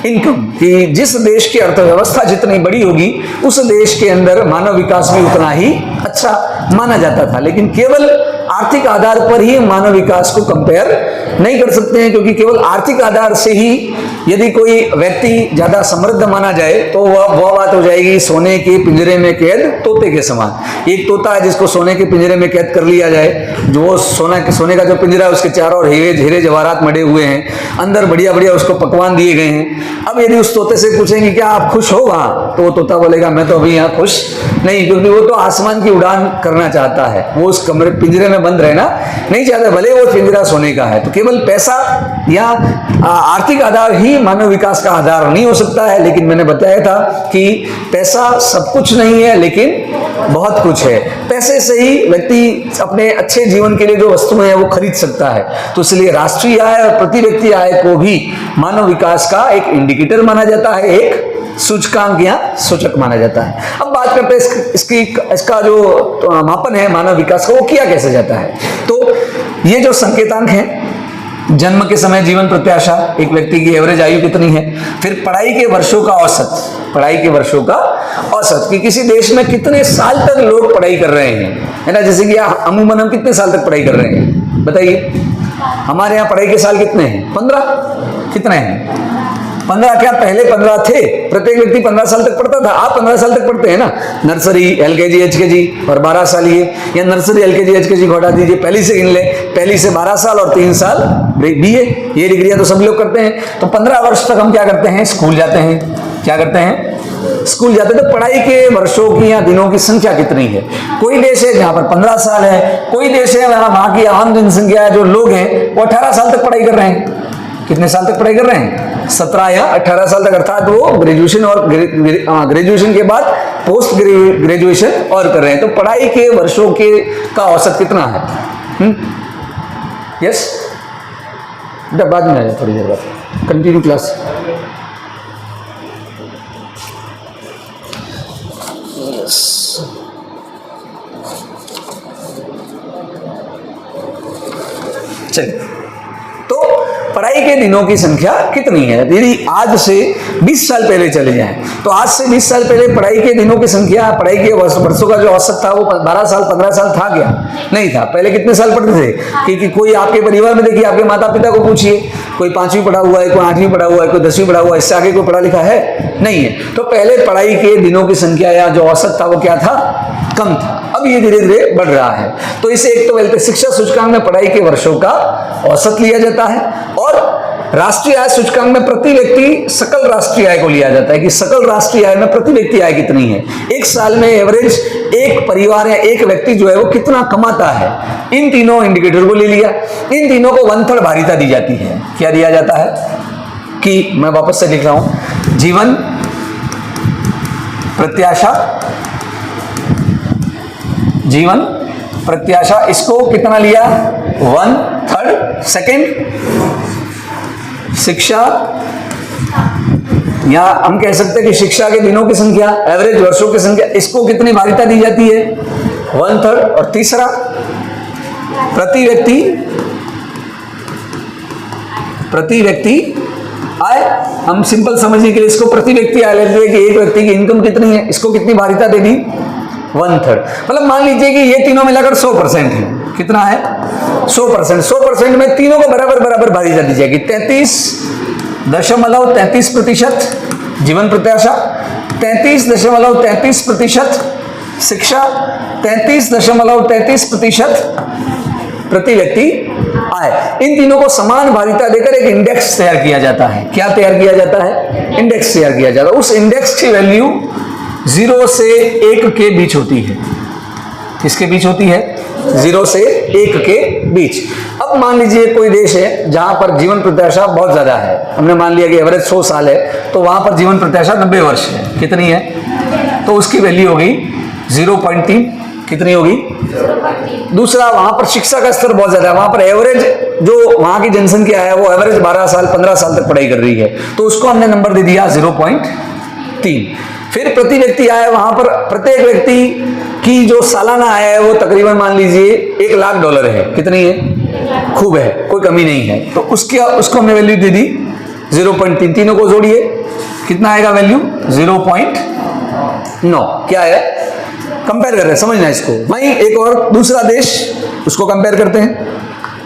इनकम, कि जिस देश की अर्थव्यवस्था जितनी बड़ी होगी उस देश के अंदर मानव विकास भी उतना ही अच्छा माना जाता था। लेकिन केवल आर्थिक आधार पर ही मानव विकास को कंपेयर नहीं कर सकते हैं, क्योंकि केवल आर्थिक आधार से ही यदि कोई व्यक्ति ज्यादा समृद्ध माना जाए तो वह बात हो जाएगी सोने के पिंजरे में कैद तोते के समान। एक तोता है जिसको सोने के पिंजरे में कैद कर लिया जाए, जो वो सोने का जो पिंजरा है उसके चारों ओर हीरे जवाहरात मढ़े हुए हैं, अंदर बढ़िया बढ़िया उसको पकवान दिए गए हैं। अब यदि उस तोते से पूछेंगे क्या आप खुश हो वहां, तो वो तोता बोलेगा मैं तो अभी यहाँ खुश नहीं, क्योंकि वो तो आसमान की उड़ान करना चाहता है, वो उस कमरे पिंजरे में बंद रहना नहीं चाहता, भले वो पिंजरा सोने का है। तो केवल पैसा या आर्थिक आधार ही मानव विकास का आधार नहीं हो सकता है। लेकिन मैंने बताया था कि पैसा सब कुछ नहीं है लेकिन बहुत कुछ है। पैसे से ही व्यक्ति अपने अच्छे जीवन के लिए जो वस्तुएं हैं वो खरीद सकता है। तो इसलिए राष्ट्रीय आय और प्रति व्यक्ति आय को भी मानव विकास का एक इंडिकेटर माना जाता है, एक सूचकांक या सूचक माना जाता है। अब बात करते हैं इसका जो मापन है मानव विकास का, वो किया कैसे जाता है। तो ये जो संकेतांक है जन्म के समय जीवन प्रत्याशा, एक व्यक्ति की एवरेज आयु कितनी है। फिर पढ़ाई के वर्षों का औसत, पढ़ाई के वर्षों का औसत कि किसी देश में कितने साल तक लोग पढ़ाई कर रहे हैं, है ना। जैसे कि अमूमन हम कितने साल तक पढ़ाई कर रहे हैं बताइए। हमारे यहाँ पढ़ाई के साल कितने हैं? 15। कितने हैं? 15 क्या पहले 15 थे? प्रत्येक व्यक्ति 15 साल तक पढ़ता था। आप 15 साल तक पढ़ते हैं ना। नर्सरी, LKG, HKG और 12 साल ये, या नर्सरी, LKG, HKG को हटा दीजिए, पहली से गिन ले, पहली से 12 साल और 3 साल BA, ये डिग्रियां तो सब लोग करते हैं। तो 15 वर्ष तक हम क्या करते हैं? स्कूल जाते हैं। क्या करते हैं? स्कूल जाते हैं। तो पढ़ाई के वर्षों की या दिनों की संख्या कितनी है? कोई देश है जहां पर 15 साल है, कोई देश है वहां की आम जनसंख्या जो लोग हैं वो 18 साल तक पढ़ाई कर रहे हैं। कितने साल तक पढ़ाई कर रहे हैं? 17 या 18 साल तक, अर्थात वो ग्रेजुएशन और ग्रेजुएशन के बाद पोस्ट ग्रेजुएशन और कर रहे हैं। तो पढ़ाई के वर्षों के का औसत कितना है? यस, बाद में आ जाए, थोड़ी देर बाद कंटिन्यू क्लास। चलिए, तो पढ़ाई के दिनों की संख्या कितनी है? यदि आज से 20 साल पहले चले जाएं तो आज से 20 साल पहले पढ़ाई के दिनों की संख्या, पढ़ाई के वर्षों का जो औसत था वो 12 साल 15 साल था क्या? नहीं था। पहले कितने साल पढ़ते थे? क्योंकि कोई आपके परिवार में देखिए, आपके माता पिता को पूछिए, कोई 5वीं पढ़ा हुआ है, कोई 8वीं पढ़ा हुआ है, कोई 10वीं पढ़ा हुआ है, इससे आगे कोई पढ़ा लिखा है? नहीं है। तो पहले पढ़ाई के दिनों की संख्या या जो औसत था वो क्या था? कम था। अब ये धीरे धीरे बढ़ रहा है। तो इसे एक तो बोलते शिक्षा सूचकांक में पढ़ाई के वर्षों का औसत लिया जाता है, और राष्ट्रीय आय सूचकांक में प्रति व्यक्ति सकल राष्ट्रीय आय को लिया जाता है कि सकल राष्ट्रीय आय में प्रति व्यक्ति आय कितनी है। एक साल में एवरेज एक परिवार या एक व्यक्ति जो है वो कितना कमाता है। इन तीनों इंडिकेटर को ले लिया। इन तीनों को 1/3 भारिता दी जाती है। क्या दिया जाता है? कि मैं वापस से लिख रहा हूं, जीवन प्रत्याशा, जीवन प्रत्याशा, इसको कितना लिया? 1/3। सेकेंड शिक्षा, या हम कह सकते हैं कि शिक्षा के दिनों की संख्या, एवरेज वर्षों की संख्या, इसको कितनी भारिता दी जाती है? 1/3। और तीसरा प्रति व्यक्ति आय। हम सिंपल समझने के लिए इसको प्रति व्यक्ति आय लेते हैं कि एक व्यक्ति की इनकम कितनी है, इसको कितनी भारिता दे दी? 1/3। मतलब मान लीजिए कि ये तीनों मिलाकर 100% है। कितना है? 100%। 100% में तीनों को बराबर बराबर भारिता दी जाएगी। 33.33% जीवन प्रत्याशा, 33.33% शिक्षा, 33.33% प्रति व्यक्ति आय। इन तीनों को समान भारिता देकर एक इंडेक्स तैयार किया जाता है। क्या तैयार किया जाता है? इंडेक्स तैयार किया जाता है। उस इंडेक्स की वैल्यू 0 से 1 के बीच होती है। किसके बीच होती है? 0 से 1 के बीच। अब मान लीजिए कोई देश है जहां पर जीवन प्रत्याशा बहुत ज्यादा है। हमने मान लिया कि एवरेज 100 साल है, तो वहां पर जीवन प्रत्याशा 90 वर्ष है। कितनी है? तो उसकी वैल्यू होगी 0.3। कितनी होगी? 0.3। दूसरा, वहां पर शिक्षा का स्तर बहुत ज्यादा है। वहां पर एवरेज जो वहां की जनसंख्या है वो एवरेज 12 साल 15 साल तक पढ़ाई कर रही है, तो उसको हमने नंबर दे दिया 0.3। फिर प्रति व्यक्ति आय, वहां पर प्रत्येक व्यक्ति की जो सालाना आय है वो तकरीबन मान लीजिए $1,00,000 है। कितनी है? खूब है, कोई कमी नहीं है। तो उसको हमने वैल्यू दे दी 0.3। तीनों को जोड़िए, कितना आएगा वैल्यू? 0.9। क्या है? कंपेयर कर रहे हैं, समझना इसको। वहीं एक और दूसरा देश, उसको कंपेयर करते हैं।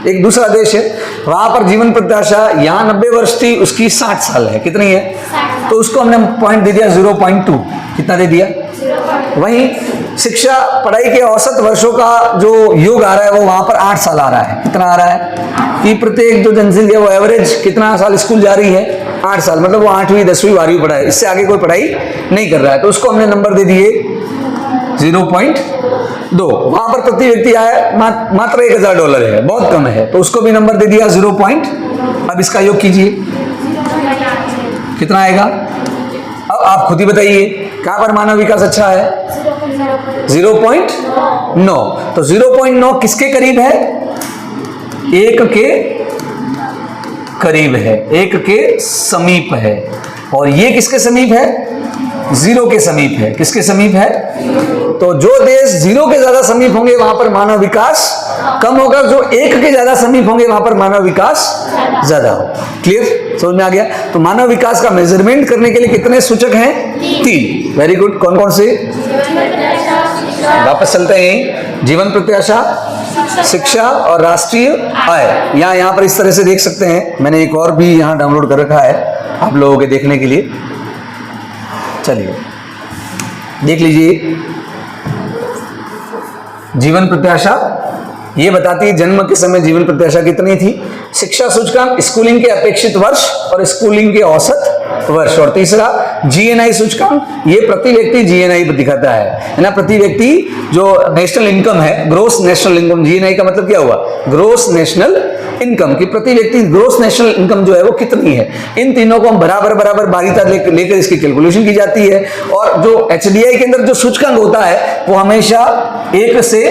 एक दूसरा देश है, वहां पर जीवन प्रत्याशा यहाँ 90 वर्ष थी, उसकी 60 साल है। कितनी है? तो उसको हमने पॉइंट दे दिया 0.2। कितना दे दिया? वहीं शिक्षा, पढ़ाई के औसत वर्षों का जो योग आ रहा है वो वहां पर 8 साल आ रहा है। कितना आ रहा है? कि प्रत्येक जो जनसंख्या वो एवरेज कितना साल स्कूल जा रही है? 8 साल। मतलब वो 8वीं 10वीं 12वीं पढ़ा है, इससे आगे कोई पढ़ाई नहीं कर रहा है। तो उसको हमने नंबर दे दिए 0.2। वहां पर प्रति व्यक्ति आय मात्र $1,000 है, बहुत कम है, तो उसको भी नंबर दे दिया 0. अब इसका योग कीजिए, कितना आएगा? अब आप खुद ही बताइए कहां पर मानव विकास अच्छा है? 0.9। तो 0.9 किसके करीब है? 1 के करीब है, 1 के समीप है। और ये किसके समीप है? 0 के समीप है। किसके समीप है? तो जो देश 0 के ज्यादा समीप होंगे वहां पर मानव विकास कम होगा, जो 1 के ज्यादा समीप होंगे वहां पर मानव विकास ज्यादा होगा। क्लियर, समझ में आ गया? तो मानव विकास का मेजरमेंट करने के लिए कितने सूचक हैं? 3। Very good. कौन कौन से? वापस चलते हैं। जीवन प्रत्याशा, शिक्षा और राष्ट्रीय आय। यहाँ पर इस तरह से देख सकते हैं, मैंने एक और भी यहाँ डाउनलोड कर रखा है आप लोगों के देखने के लिए। चलिए देख लीजिए। जीवन प्रत्याशा ये बताती है जन्म के समय जीवन प्रत्याशा कितनी थी। शिक्षा सूचकांक स्कूलिंग के अपेक्षित वर्ष और स्कूलिंग के औसत वर्ष। और तीसरा जीएनआई सूचकांक, ये प्रति व्यक्ति जीएनआई दिखाता है ना, प्रति व्यक्ति जो नेशनल इनकम है, ग्रोस नेशनल इनकम। जीएनआई का मतलब क्या हुआ? ग्रोस नेशनल इनकम, की प्रति व्यक्ति ग्रोस नेशनल इनकम जो है वो कितनी है। इन तीनों को हम बराबर बारीता लेकर इसकी कैलकुलेशन की जाती है। और जो एचडीआई के अंदर जो सूचकांक होता है वो हमेशा 1 से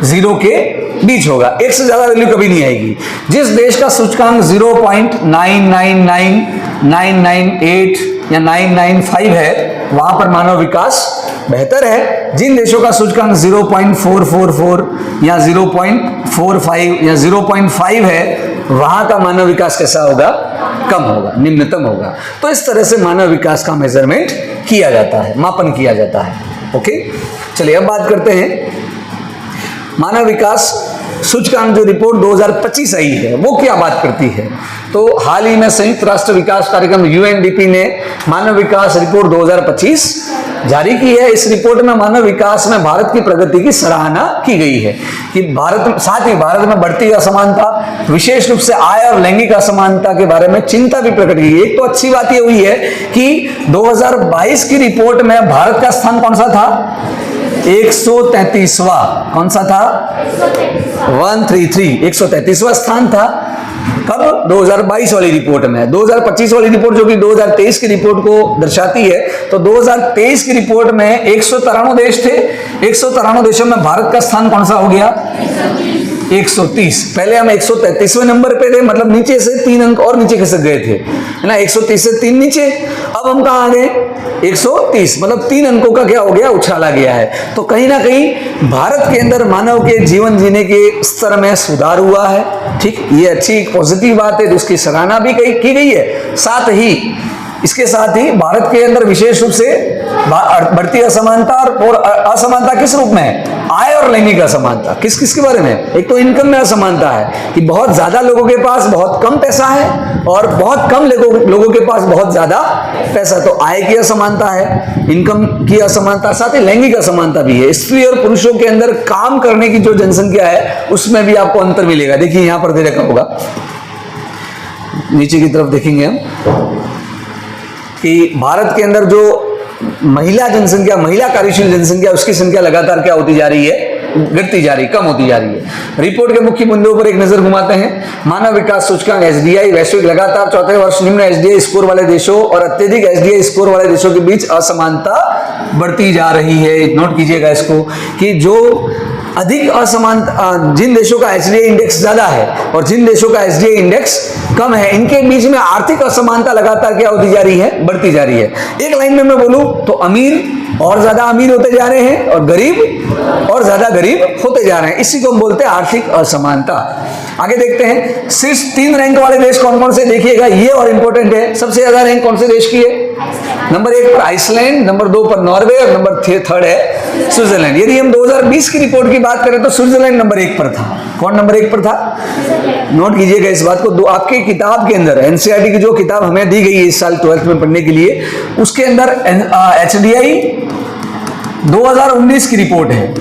0 के बीच होगा, 1 से ज्यादा वैल्यू कभी नहीं आएगी। जिस देश का सूचकांक 0.999998 या 995 है वहां पर मानव विकास बेहतर है। जिन देशों का सूचकांक 0.444 या 0.45 या 0.5 है वहां का मानव विकास कैसा होगा? कम होगा, निम्नतम होगा। तो इस तरह से मानव विकास का मेजरमेंट किया जाता है, मापन किया जाता है। ओके, चलिए अब बात करते हैं मानव विकास सूचकांक जो रिपोर्ट 2025 आई है वो क्या बात करती है। तो हाल ही में संयुक्त राष्ट्र विकास कार्यक्रम यूएनडीपी ने मानव विकास रिपोर्ट 2025 जारी की है। इस रिपोर्ट में मानव विकास में भारत की प्रगति की सराहना की गई है कि साथ ही भारत में बढ़ती असमानता, विशेष रूप से आय और लैंगिक असमानता के बारे में चिंता भी प्रकट की। एक तो अच्छी बात यह हुई है कि 2022 की रिपोर्ट में भारत का स्थान कौन सा था? 133वां। कौन सा था? 133वां स्थान था। कब? 2022 वाली रिपोर्ट में। 2025 वाली रिपोर्ट जो कि 2023 की रिपोर्ट को दर्शाती है, तो 2023 की रिपोर्ट में 193 देश थे। 193 देशों में भारत का स्थान कौन सा हो गया? 130। पहले हम 133वें नंबर पे थे, मतलब नीचे से 3 अंक और नीचे खिसक गए थे, है ना। 130 से 3 नीचे। अब हम कहाँ आ गए? 130, मतलब 3 अंकों का क्या हो गया? उछाला गया है। तो कहीं ना कहीं भारत के अंदर मानव के जीवन जीने के स्तर में सुधार हुआ है। ठीक, ये अच्छी पॉजिटिव बात है जिसकी सराहना भी की गई है। साथ ही इसके साथ ही भारत के अंदर विशेष रूप से बढ़ती असमानता, और असमानता किस रूप में है? आय और लैंगिक असमानता। किस किस के बारे में? एक तो इनकम में असमानता है कि बहुत ज्यादा लोगों के पास बहुत कम पैसा है और बहुत कम लोगों के पास बहुत ज्यादा पैसा। तो आय की असमानता है, इनकम की असमानता, साथ ही लैंगिक असमानता भी है। स्त्री और पुरुषों के अंदर काम करने की जो जनसंख्या है उसमें भी आपको अंतर मिलेगा। देखिए यहां पर दे रखा होगा, नीचे की तरफ देखेंगे हम कि भारत के अंदर जो महिला जनसंख्या, महिला कार्यशील जनसंख्या, उसकी संख्या लगातार क्या होती जा रही है? गिरती जा रही, कम होती जा रही है। रिपोर्ट के मुख्य बिंदुओं पर एक नजर घुमाते हैं। मानव विकास सूचकांक एसडीआई वैश्विक लगातार चौथे वर्ष निम्न एसडीआई स्कोर वाले देशों और अत्यधिक एसडीआई स्कोर वाले देशों के बीच असमानता बढ़ती जा रही है। नोट कीजिएगा इसको कि जो अधिक असमानता, जिन देशों का एचडीआई इंडेक्स ज्यादा है और जिन देशों का एचडीआई इंडेक्स कम है, इनके बीच में आर्थिक असमानता लगातार क्या होती जा रही है? बढ़ती जा रही है। एक लाइन में मैं बोलूं तो अमीर और ज्यादा अमीर होते जा रहे हैं और गरीब और ज्यादा गरीब होते जा रहे हैं। इसी को हम बोलते हैं आर्थिक असमानता। आगे देखते हैं शीर्ष 3 रैंक वाले देश कौन कौन से, देखिएगा ये और इंपॉर्टेंट है। सबसे ज्यादा रैंक कौन से देश की है? नंबर 1 पर आइसलैंड, नंबर 2 पर नॉर्वे और नंबर 3 है स्विट्जरलैंड। यदि हम 2020 की रिपोर्ट की बात करें तो स्विट्जरलैंड नंबर 1 पर था। कौन नंबर 1 पर था? नोट कीजिएगा इस बात को। आपके किताब के अंदर एनसीईआरटी की जो किताब हमें दी गई है इस साल 12th में पढ़ने के लिए, उसके अंदर एचडीआई 2019 की रिपोर्ट है।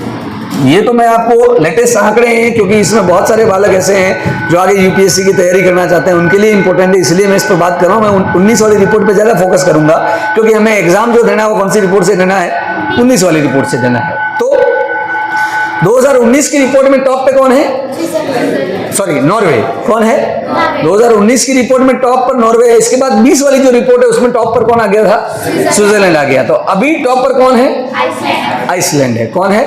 ये तो मैं आपको लेटेस्ट आंकड़े हैं क्योंकि इसमें बहुत सारे बालक ऐसे हैं जो आगे यूपीएससी की तैयारी करना चाहते हैं, उनके लिए इंपॉर्टेंट है, इसलिए मैं इस पर बात कर रहा हूं। मैं 19 वाली रिपोर्ट पे ज्यादा फोकस करूंगा क्योंकि हमें एग्जाम जो देना है वो कौन सी रिपोर्ट से देना है? 19 वाली रिपोर्ट से देना है। तो 2019 की रिपोर्ट में टॉप पे कौन है? Sorry, Norway. कौन है? 2019 की रिपोर्ट में टॉप पर नॉर्वे है। इसके बाद 20 वाली जो रिपोर्ट है उसमें टॉप पर कौन आ गया था? स्विट्जरलैंड आ गया। तो अभी टॉप पर कौन है? आइसलैंड है। कौन है?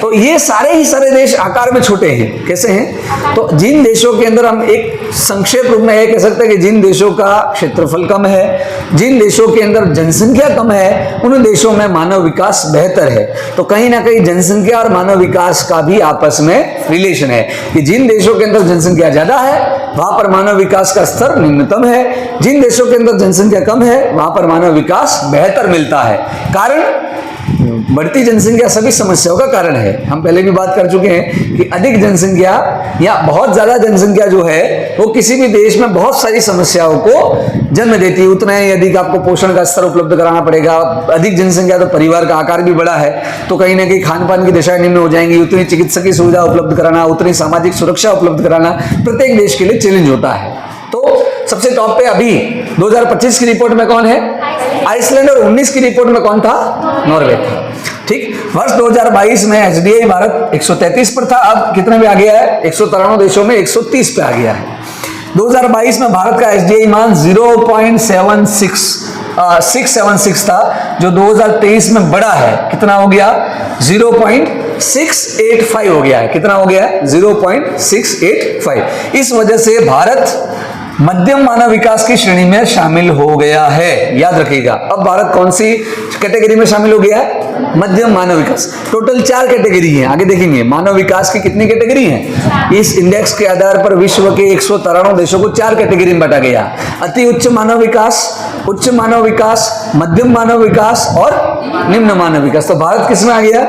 तो ये सारे ही सारे देश आकार में छोटे हैं। कैसे हैं? तो जिन देशों के अंदर हम एक संक्षेप रूप में यह कह सकते हैं कि जिन देशों का क्षेत्रफल कम है, जिन देशों के अंदर जनसंख्या कम है, उन देशों में मानव विकास बेहतर है। तो कहीं ना कहीं जनसंख्या और मानव विकास का भी आपस में रिलेशन है कि जिन देशों के अंदर जनसंख्या ज्यादा है वहां पर मानव विकास का स्तर निम्नतम है, जिन देशों के अंदर जनसंख्या कम है वहां पर मानव विकास बेहतर मिलता है। कारण बढ़ती जनसंख्या सभी समस्याओं का कारण है। हम पहले भी बात कर चुके हैं कि अधिक जनसंख्या या बहुत ज्यादा जनसंख्या जो है वो किसी भी देश में बहुत सारी समस्याओं को जन्म देती है। उतना ही अधिक आपको पोषण का स्तर उपलब्ध कराना पड़ेगा। अधिक जनसंख्या तो परिवार का आकार भी बड़ा है, तो कहीं ना कहीं खान पान की दशा निम्न हो जाएंगी। उतनी चिकित्सकीय सुविधा उपलब्ध कराना, उतनी सामाजिक सुरक्षा उपलब्ध कराना प्रत्येक देश के लिए चैलेंज होता है। तो सबसे टॉप पे अभी 2025 की रिपोर्ट में कौन है? आइसलैंड। और 19 की रिपोर्ट में कौन था? नॉर्वे था। ठीक। वर्ष 2022 में एचडीआई भारत 133 पर था, अब कितने में आ गया है? 193 देशों में 130 पे आ गया है। 2022 में भारत का एचडीआई मान 0.676 था, जो 2023 में बढ़ा है। कितना हो गया? 0.685 हो गया है। कितना हो गया है? 0.685। इस वजह से भारत मध्यम मानव विकास की श्रेणी में शामिल हो गया है। याद रखिएगा, अब भारत कौन सी कैटेगरी में शामिल हो गया है? मध्यम मानव विकास। टोटल 4 कैटेगरी हैं, आगे देखेंगे मानव विकास की कितनी कैटेगरी हैं। इस इंडेक्स के आधार पर विश्व के 193 देशों को 4 कैटेगरी में बांटा गया। अति उच्च मानव विकास, उच्च मानव विकास, मध्यम मानव विकास और निम्न मानव विकास। तो भारत किसमें आ गया?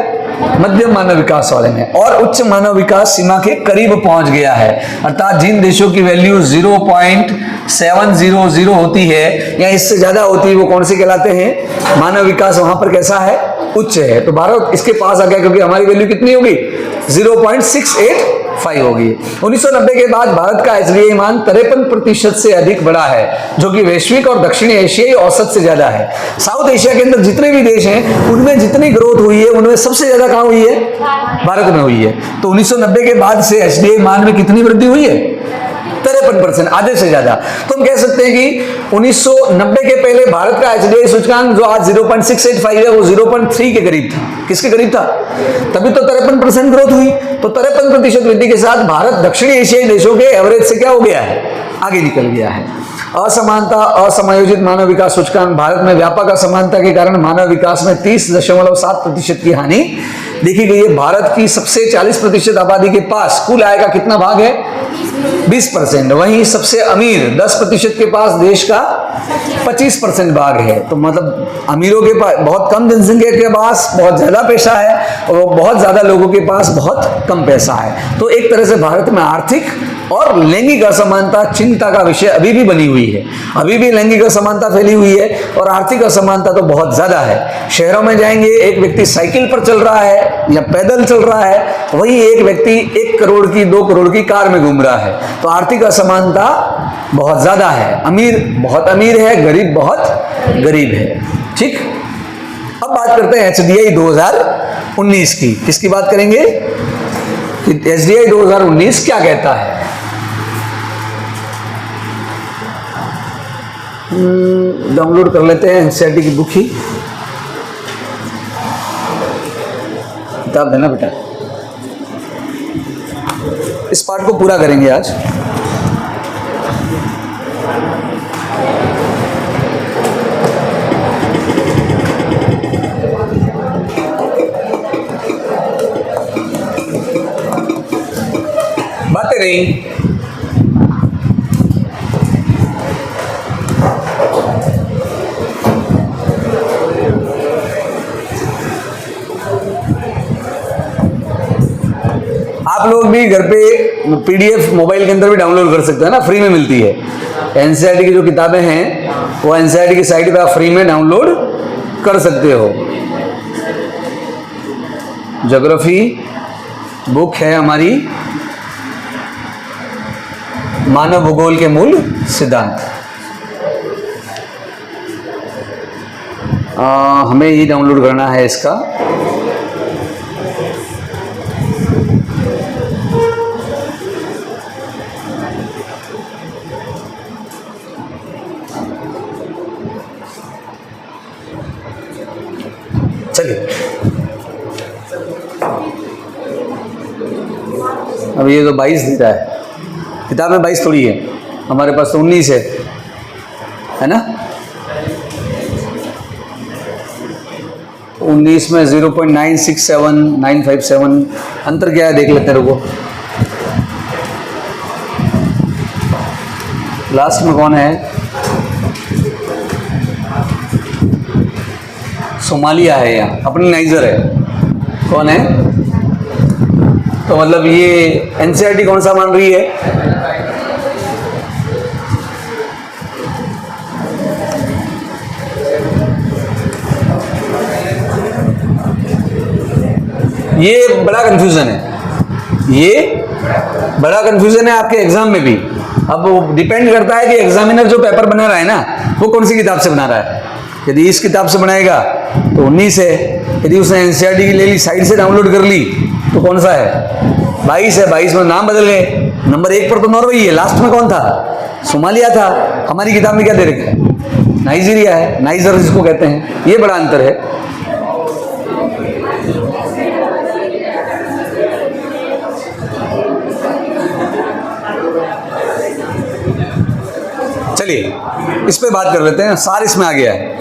मध्यम मानव विकास वाले में। और उच्च मानव विकास सीमा के करीब पहुंच गया है, अर्थात जिन देशों की वैल्यू 0.700 होती है या इससे ज्यादा होती है वो कौन से कहलाते हैं? मानव विकास वहां पर कैसा है? उच्च है। तो भारत इसके पास आ गया क्योंकि हमारी वैल्यू कितनी होगी? 0.685 होगी। 1990 के बाद भारत का एचडीआई मान 53% से अधिक बढ़ा है, जो कि वैश्विक और दक्षिणी एशियाई औसत से ज्यादा है। साउथ एशिया के अंदर जितने भी देश हैं उनमें जितनी ग्रोथ हुई है उनमें सबसे ज्यादा कहां हुई है? भारत में हुई है। तो 1990 के बाद से एचडीआई मान में कितनी वृद्धि हुई है? 53%, आधे से ज्यादा। तो हम कह सकते हैं कि 1990 के पहले भारत का एचडीआई सूचकांक जो आज 0.685 है वो 0.3 के करीब था। किसके करीब था? तभी तो 53% ग्रोथ हुई। तो 53% वृद्धि के साथ भारत दक्षिणी एशियाई देशों के एवरेज से क्या हो गया है? आगे निकल गया है। असमानता, असमायोजित मानव विकास सूचकांक। भारत में व्यापक असमानता के कारण मानव विकास में 30.7% की हानि देखी गई है। भारत की सबसे 40% आबादी के पास कुल आय का कितना भाग है? 20%। वहीं सबसे अमीर 10% के पास देश का 25% भाग है। तो मतलब अमीरों के पास बहुत कम जनसंख्या के पास बहुत ज्यादा पैसा है और बहुत ज्यादा लोगों के पास बहुत कम पैसा है। तो एक तरह से भारत में आर्थिक और लैंगिक असमानता चिंता का विषय अभी भी बनी हुई है। अभी भी लैंगिक असमानता फैली हुई है और आर्थिक असमानता तो बहुत ज्यादा है। शहरों में जाएंगे, एक व्यक्ति साइकिल पर चल रहा है या पैदल चल रहा है, वही एक व्यक्ति 1 करोड़ की 2 करोड़ की कार में घूम रहा है। तो आर्थिक असमानता बहुत ज्यादा है। अमीर बहुत अमीर है, गरीब बहुत गरीब है। ठीक। अब बात करते हैं एचडीआई 2019 की। किसकी बात करेंगे? एचडीआई 2019 क्या कहता है? डाउनलोड कर लेते हैं एनसीईआरटी की बुक ही। किताब देना बेटा। इस पार्ट को पूरा करेंगे आज। बातें नहीं। आप लोग भी घर पे पीडीएफ मोबाइल के अंदर भी डाउनलोड कर सकते हैं ना, फ्री में मिलती है। एनसीईआरटी की जो किताबें हैं वो एनसीईआरटी की साइट पे आप फ्री में डाउनलोड कर सकते हो। ज्योग्राफी बुक है हमारी, मानव भूगोल के मूल सिद्धांत। हमें ये डाउनलोड करना है इसका। चलिए अब ये तो 22 दे रहा है, किताब में 22 थोड़ी है, हमारे पास तो 19 है ना। 19 में 0.967957 अंतर क्या है देख लेते हैं, रुको। लास्ट में कौन है? सोमालिया है, यहाँ अपनी नाइजर है। कौन है? तो मतलब ये एनसीईआरटी कौन सा मान रही है? ये बड़ा कंफ्यूजन है, ये बड़ा कंफ्यूजन है आपके एग्जाम में भी। अब वो डिपेंड करता है कि एग्जामिनर जो पेपर बना रहा है ना, वो कौन सी किताब से बना रहा है। यदि इस किताब से बनाएगा तो 19 है, यदि उसने एनसीईआरटी की ले ली, साइड से डाउनलोड कर ली, तो कौन सा है? 22 है। 22 में नाम बदल गए, नंबर 1 पर तो नॉर्वे है, लास्ट में कौन था? सोमालिया था। हमारी किताब में क्या दे रखा है? नाइजीरिया है, नाइजर जिसको कहते हैं। ये बड़ा अंतर है। चलिए इस पे बात कर लेते हैं, सार इसमें आ गया है।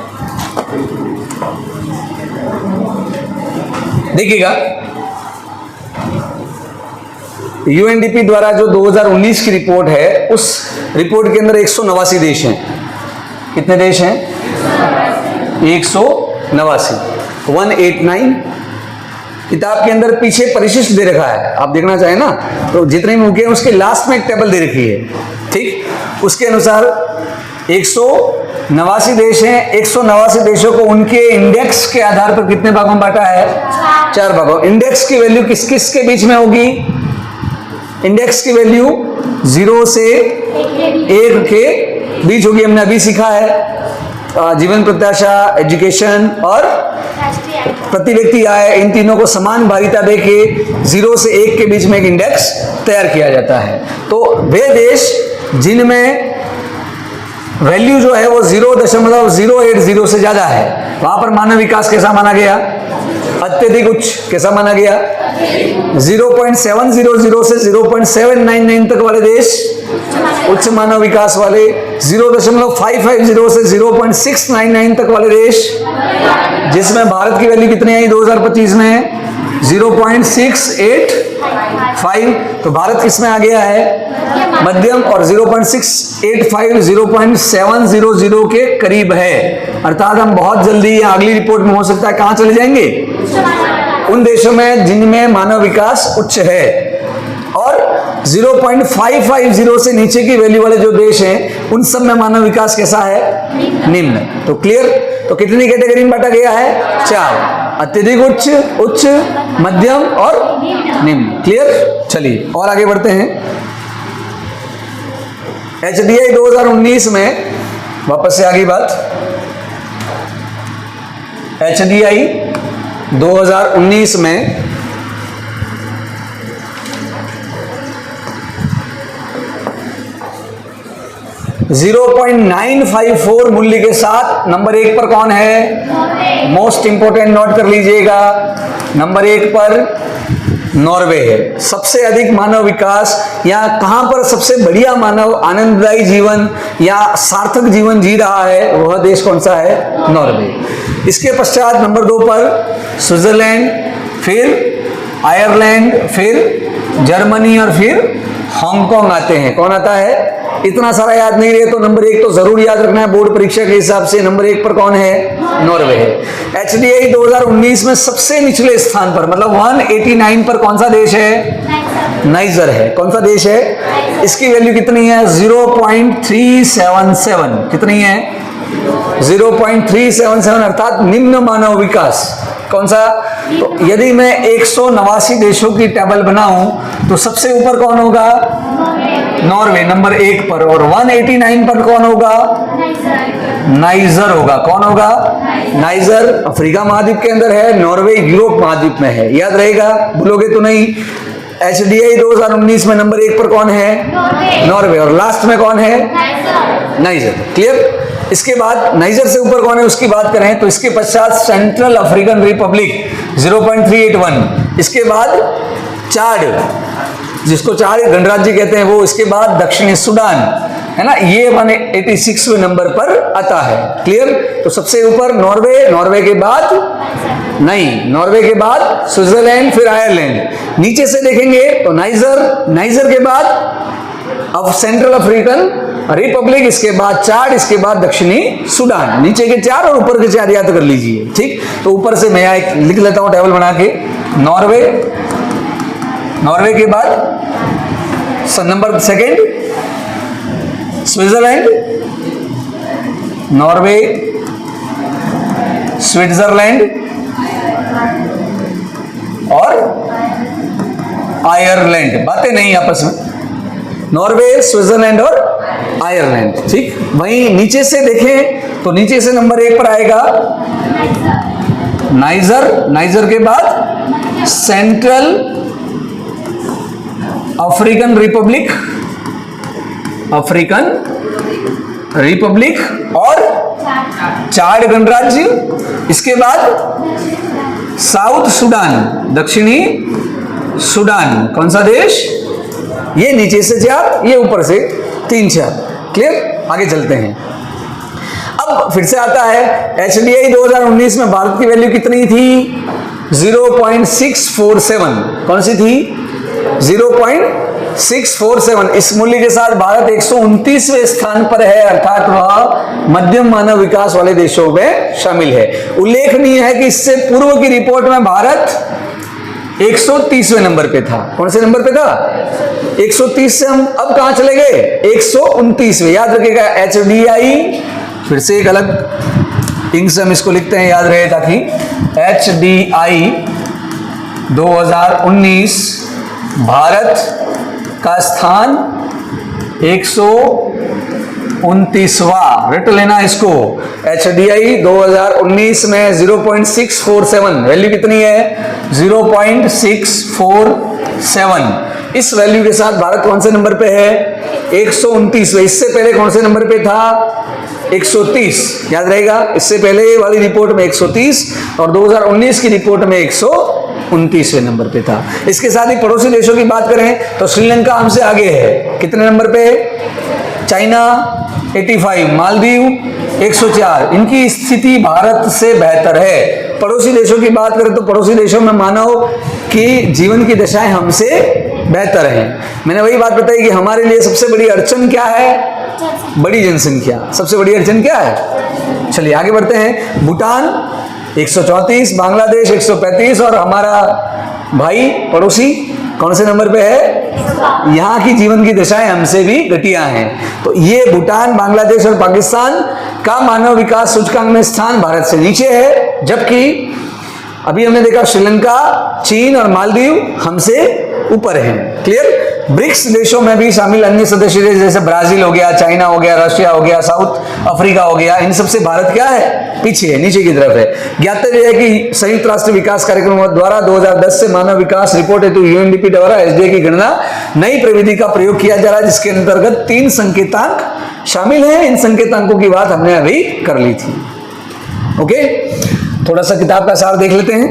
देखिएगा, यूएनडीपी द्वारा जो 2019 की रिपोर्ट है, उस रिपोर्ट के अंदर 189 देश हैं। कितने देश हैं? 189, 189। किताब के अंदर पीछे परिशिष्ट दे रखा है, आप देखना चाहें ना तो जितने भी हैं उसके लास्ट में एक टेबल दे रखी है, ठीक। उसके अनुसार 189 देश हैं। 189 देशों को उनके इंडेक्स के आधार पर कितने भागों में बांटा है? 4 भागों। इंडेक्स की वैल्यू किस किस के बीच में होगी? इंडेक्स की वैल्यू 0 से 1 के बीच होगी। हमने अभी सीखा है जीवन प्रत्याशा, एजुकेशन और प्रति व्यक्ति आय, इन तीनों को समान भारिता देके 0 से 1 के बीच में एक इंडेक्स तैयार किया जाता है। तो वे देश जिनमें वैल्यू जो है वो 0.080 से ज्यादा है, वहां पर मानव विकास कैसा माना गया? अत्यधिक उच्च। कैसा माना गया? 0.700 से 0.799 तक वाले देश उच्च मानव विकास वाले, 0.550 से 0.699 तक वाले देश, जिसमें भारत की वैल्यू कितनी आई 2025 में? 0.685। तो भारत किसमें आ गया है? मध्यम। और 0.685 0.700 के करीब है, अर्थात हम बहुत जल्दी अगली रिपोर्ट में हो सकता है कहां चले जाएंगे? उन देशों में जिनमें मानव विकास उच्च है। और 0.550 से नीचे की वैल्यू वाले जो देश हैं, उन सब में मानव विकास कैसा है? निम्न। तो क्लियर? तो कितनी कैटेगरी में बांटा गया है? 4, अत्यधिक उच्च, उच्च, मध्यम और निम्न। क्लियर? चलिए और आगे बढ़ते हैं। एचडीआई 2019 में, वापस से आगे बात, एचडीआई 2019 में 0.954 मूल्य के साथ नंबर 1 पर कौन है? मोस्ट इंपोर्टेंट, नोट कर लीजिएगा, नंबर 1 पर नॉर्वे है। सबसे अधिक मानव विकास या कहां पर सबसे बढ़िया मानव आनंददायी जीवन या सार्थक जीवन जी रहा है, वह देश कौन सा है? नॉर्वे। इसके पश्चात नंबर 2 पर स्विट्जरलैंड, फिर आयरलैंड, फिर जर्मनी और फिर हांगकांग आते हैं। कौन आता है? इतना सारा याद नहीं रहे तो नंबर 1 तो जरूर याद रखना है बोर्ड परीक्षा के हिसाब से। नंबर 1 पर कौन है? नॉर्वे है। एचडीआई 2019 में सबसे निचले स्थान पर, मतलब 189 पर कौन सा देश है? नाइजर है। कौन सा देश है? इसकी वैल्यू कितनी है? 0.377। कितनी है? 0.377, अर्थात निम्न मानव विकास। कौन सा? तो यदि मैं 189 देशों की टेबल बनाऊं तो सबसे ऊपर कौन होगा? नॉर्वे नंबर 1 पर। और 189 पर कौन होगा? नाइजर होगा। कौन होगा? नाइजर अफ्रीका महाद्वीप के अंदर है, नॉर्वे यूरोप महाद्वीप में है। याद रहेगा, भूलोगे तो नहीं। एचडीआई 2019 में नंबर 1 पर कौन है? नॉर्वे। और लास्ट में कौन है? नाइजर। क्लियर? इसके बाद नाइजर से ऊपर कौन है उसकी बात करें तो इसके पश्चात सेंट्रल अफ्रीकन रिपब्लिक 0.381। इसके बाद चाड जिसको 4 गणराज्य कहते हैं वो, इसके बाद दक्षिणी सूडान है ना, ये 186वें नंबर पर आता है। क्लियर? तो सबसे ऊपर नॉर्वे, नॉर्वे के बाद नहीं, नॉर्वे के बाद स्विट्जरलैंड, फिर आयरलैंड। नीचे से देखेंगे तो नाइजर, नाइजर के बाद अब सेंट्रल अफ्रीकन रिपब्लिक, इसके बाद चाड, इसके बाद दक्षिणी सूडान। नीचे के 4 और ऊपर के 4 याद कर लीजिए। ठीक, तो ऊपर से मैं एक लिख लेता हूं टेबल बना के। नॉर्वे, नॉर्वे के बाद नंबर 2 स्विट्जरलैंड, नॉर्वे, स्विट्जरलैंड और आयरलैंड। बातें नहीं आपस में, नॉर्वे, स्विट्जरलैंड और आयरलैंड। ठीक, वहीं नीचे से देखें तो नीचे से नंबर 1 पर आएगा नाइजर, नाइजर के बाद central African Republic, African Republic और चाड गणराज्य। इसके बाद साउथ सूडान, दक्षिणी सूडान। कौन सा देश? ये नीचे से 4, ये ऊपर से 3-4। क्लियर? आगे चलते हैं। अब फिर से आता है HDI 2019 में भारत की वैल्यू कितनी थी? 0.647। कौन सी थी? 0.647। इस मूल्य के साथ भारत 129वें स्थान पर है, अर्थात वह मध्यम मानव विकास वाले देशों में शामिल है। उल्लेखनीय है कि इससे पूर्व की रिपोर्ट में भारत 130वें नंबर पे था। कौन से नंबर पे था? 130 से हम अब कहां चले गए? 129वें। याद रखिएगा HDI, फिर से एक अलग इंक से हम इसको लिखते हैं, याद रहे ताकि HDI 2019 भारत का स्थान 129वां। रट लेना इसको। HDI 2019 में 0.647, वैल्यू कितनी है? 0.647। इस वैल्यू के साथ भारत कौन से नंबर पे है? 129वें। इससे पहले कौन से नंबर पे था? 130। याद रहेगा, इससे पहले वाली रिपोर्ट में 130 और 2019 की रिपोर्ट में 129वें नंबर पे था। इसके साथ ही पड़ोसी देशों की बात करें तो श्रीलंका हमसे आगे है। कितने नंबर पे? चाइना 85, मालदीव 104। इनकी स्थिति भारत से बेहतर है। पड़ोसी देशों की बात करें तो पड़ोसी देशों में मानव की जीवन की दशाएं हमसे बेहतर हैं। मैंने वही बात बताई कि हमारे लिए सबसे बड़ी अड़चन क्या है? बड़ी जनसंख्या। सबसे बड़ी अड़चन क्या है? चलिए आगे बढ़ते हैं। भूटान 134, बांग्लादेश 135 और हमारा भाई पड़ोसी कौन से नंबर पे है? यहाँ की जीवन की दशाएं हमसे भी घटिया हैं। तो ये भूटान, बांग्लादेश और पाकिस्तान का मानव विकास सूचकांक में स्थान भारत से नीचे है, जबकि अभी हमने देखा श्रीलंका, चीन और मालदीव हमसे ऊपर है। क्लियर? ब्रिक्स देशों में भी शामिल अन्य सदस्य देश जैसे ब्राजील हो गया, चाइना हो गया, रशिया हो गया, साउथ अफ्रीका हो गया, इन सबसे भारत क्या है? पीछे है, नीचे की तरफ है। ज्ञातव्य है कि संयुक्त राष्ट्र विकास कार्यक्रम द्वारा 2010 से मानव विकास रिपोर्ट हेतु UNDP द्वारा HDI की गणना नई प्रविधि का प्रयोग किया जा रहा है, जिसके अंतर्गत 3 संकेतांक शामिल हैं। इन संकेतांकों की बात हमने अभी कर ली थी। ओके, थोड़ा सा किताब का सार देख लेते हैं।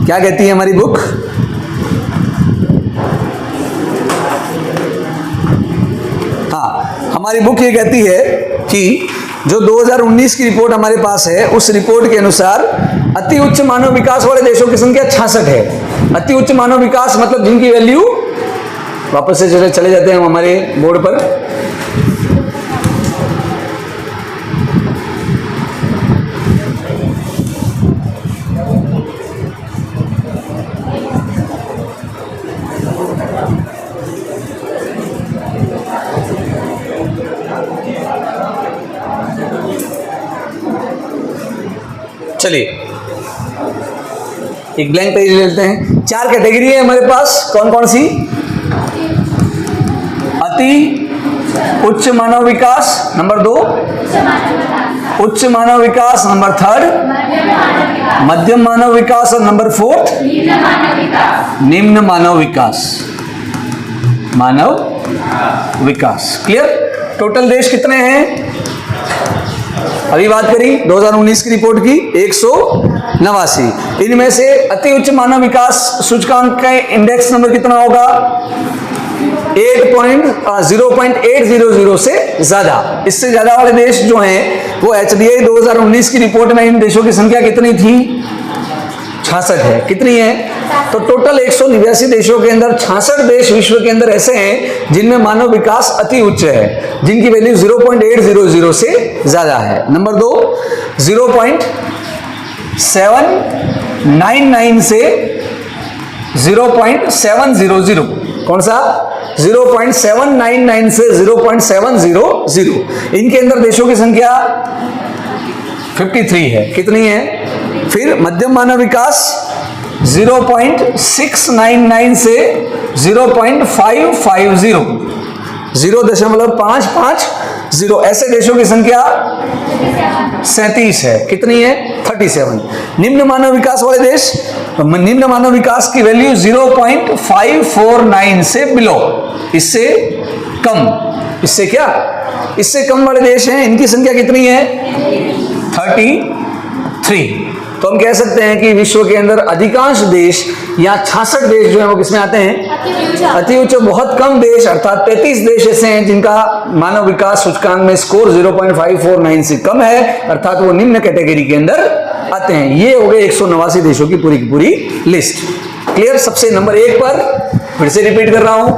क्या कहती है हमारी बुक? हमारी बुक ये कहती है कि जो 2019 की रिपोर्ट हमारे पास है, उस रिपोर्ट के अनुसार अति उच्च मानव विकास वाले देशों की संख्या 66 है। अति उच्च मानव विकास मतलब जिनकी वैल्यू, वापस से चले जाते हैं हम हमारे बोर्ड पर। चलिए एक ब्लैंक पेज ले लेते हैं। 4 कैटेगरी है हमारे पास। कौन कौन सी? अति उच्च मानव विकास नंबर 2, उच्च मानव विकास नंबर 3, मध्यम मानव विकास और नंबर 4 निम्न मानव विकास। मानव विकास। क्लियर? टोटल देश कितने हैं? अभी बात करी 2019 की रिपोर्ट की, 100 89। इनमें से अति उच्च मानव विकास सूचकांक का इंडेक्स नंबर कितना होगा? 0.800 से ज्यादा। इससे ज्यादा वाले देश जो हैं वो HDI 2019 की रिपोर्ट में इन देशों की संख्या कितनी थी? 66 है। कितनी है? तो टोटल 189 देशों के अंदर 66 देश विश्व के अंदर ऐसे हैं जिनमें मानव विकास अति उच्च है, जिनकी वैल्यू 0.800 से ज्यादा है। नंबर 2, 0.799 से 0.700। कौन सा? 0.799 से 0.700। इनके अंदर देशों की संख्या 53 है। कितनी है? फिर मध्यम मानव विकास 0.699 से 0.550, 0.550। ऐसे देशों की संख्या 37 है। कितनी है? 37। निम्न मानव विकास वाले देश, निम्न मानव विकास की वैल्यू 0.549 से बिलो, इससे कम। इससे क्या? इससे कम वाले देश हैं, इनकी संख्या कितनी है? 33। तो हम कह सकते हैं कि विश्व के अंदर अधिकांश देश या 66 देश जो है वो किसमें आते हैं? अति उच्च। बहुत कम देश अर्थात 33 देश ऐसे हैं जिनका मानव विकास सूचकांक में स्कोर 0.549 से कम है, अर्थात वो निम्न कैटेगरी के अंदर आते हैं। ये हो गए 189 देशों की पूरी लिस्ट। क्लियर? सबसे नंबर 1 पर फिर से रिपीट कर रहा हूं,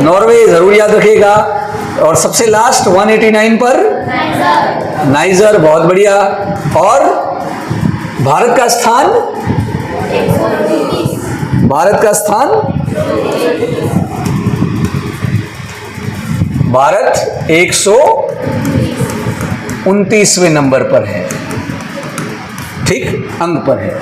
नॉर्वे, जरूर याद रखिएगा। और सबसे लास्ट 189 पर नाइजर। बहुत बढ़िया। और भारत का स्थान? भारत 129वें नंबर पर है, ठीक, अंक पर है।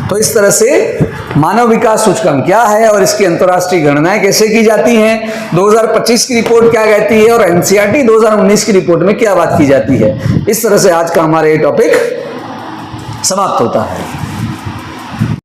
तो इस तरह से मानव विकास सूचकांक क्या है और इसकी अंतर्राष्ट्रीय गणनाएं कैसे की जाती हैं, 2025 की रिपोर्ट क्या कहती है और एनसीईआरटी 2019 की रिपोर्ट में क्या बात की जाती है। इस तरह से आज का हमारा ये टॉपिक समाप्त होता है।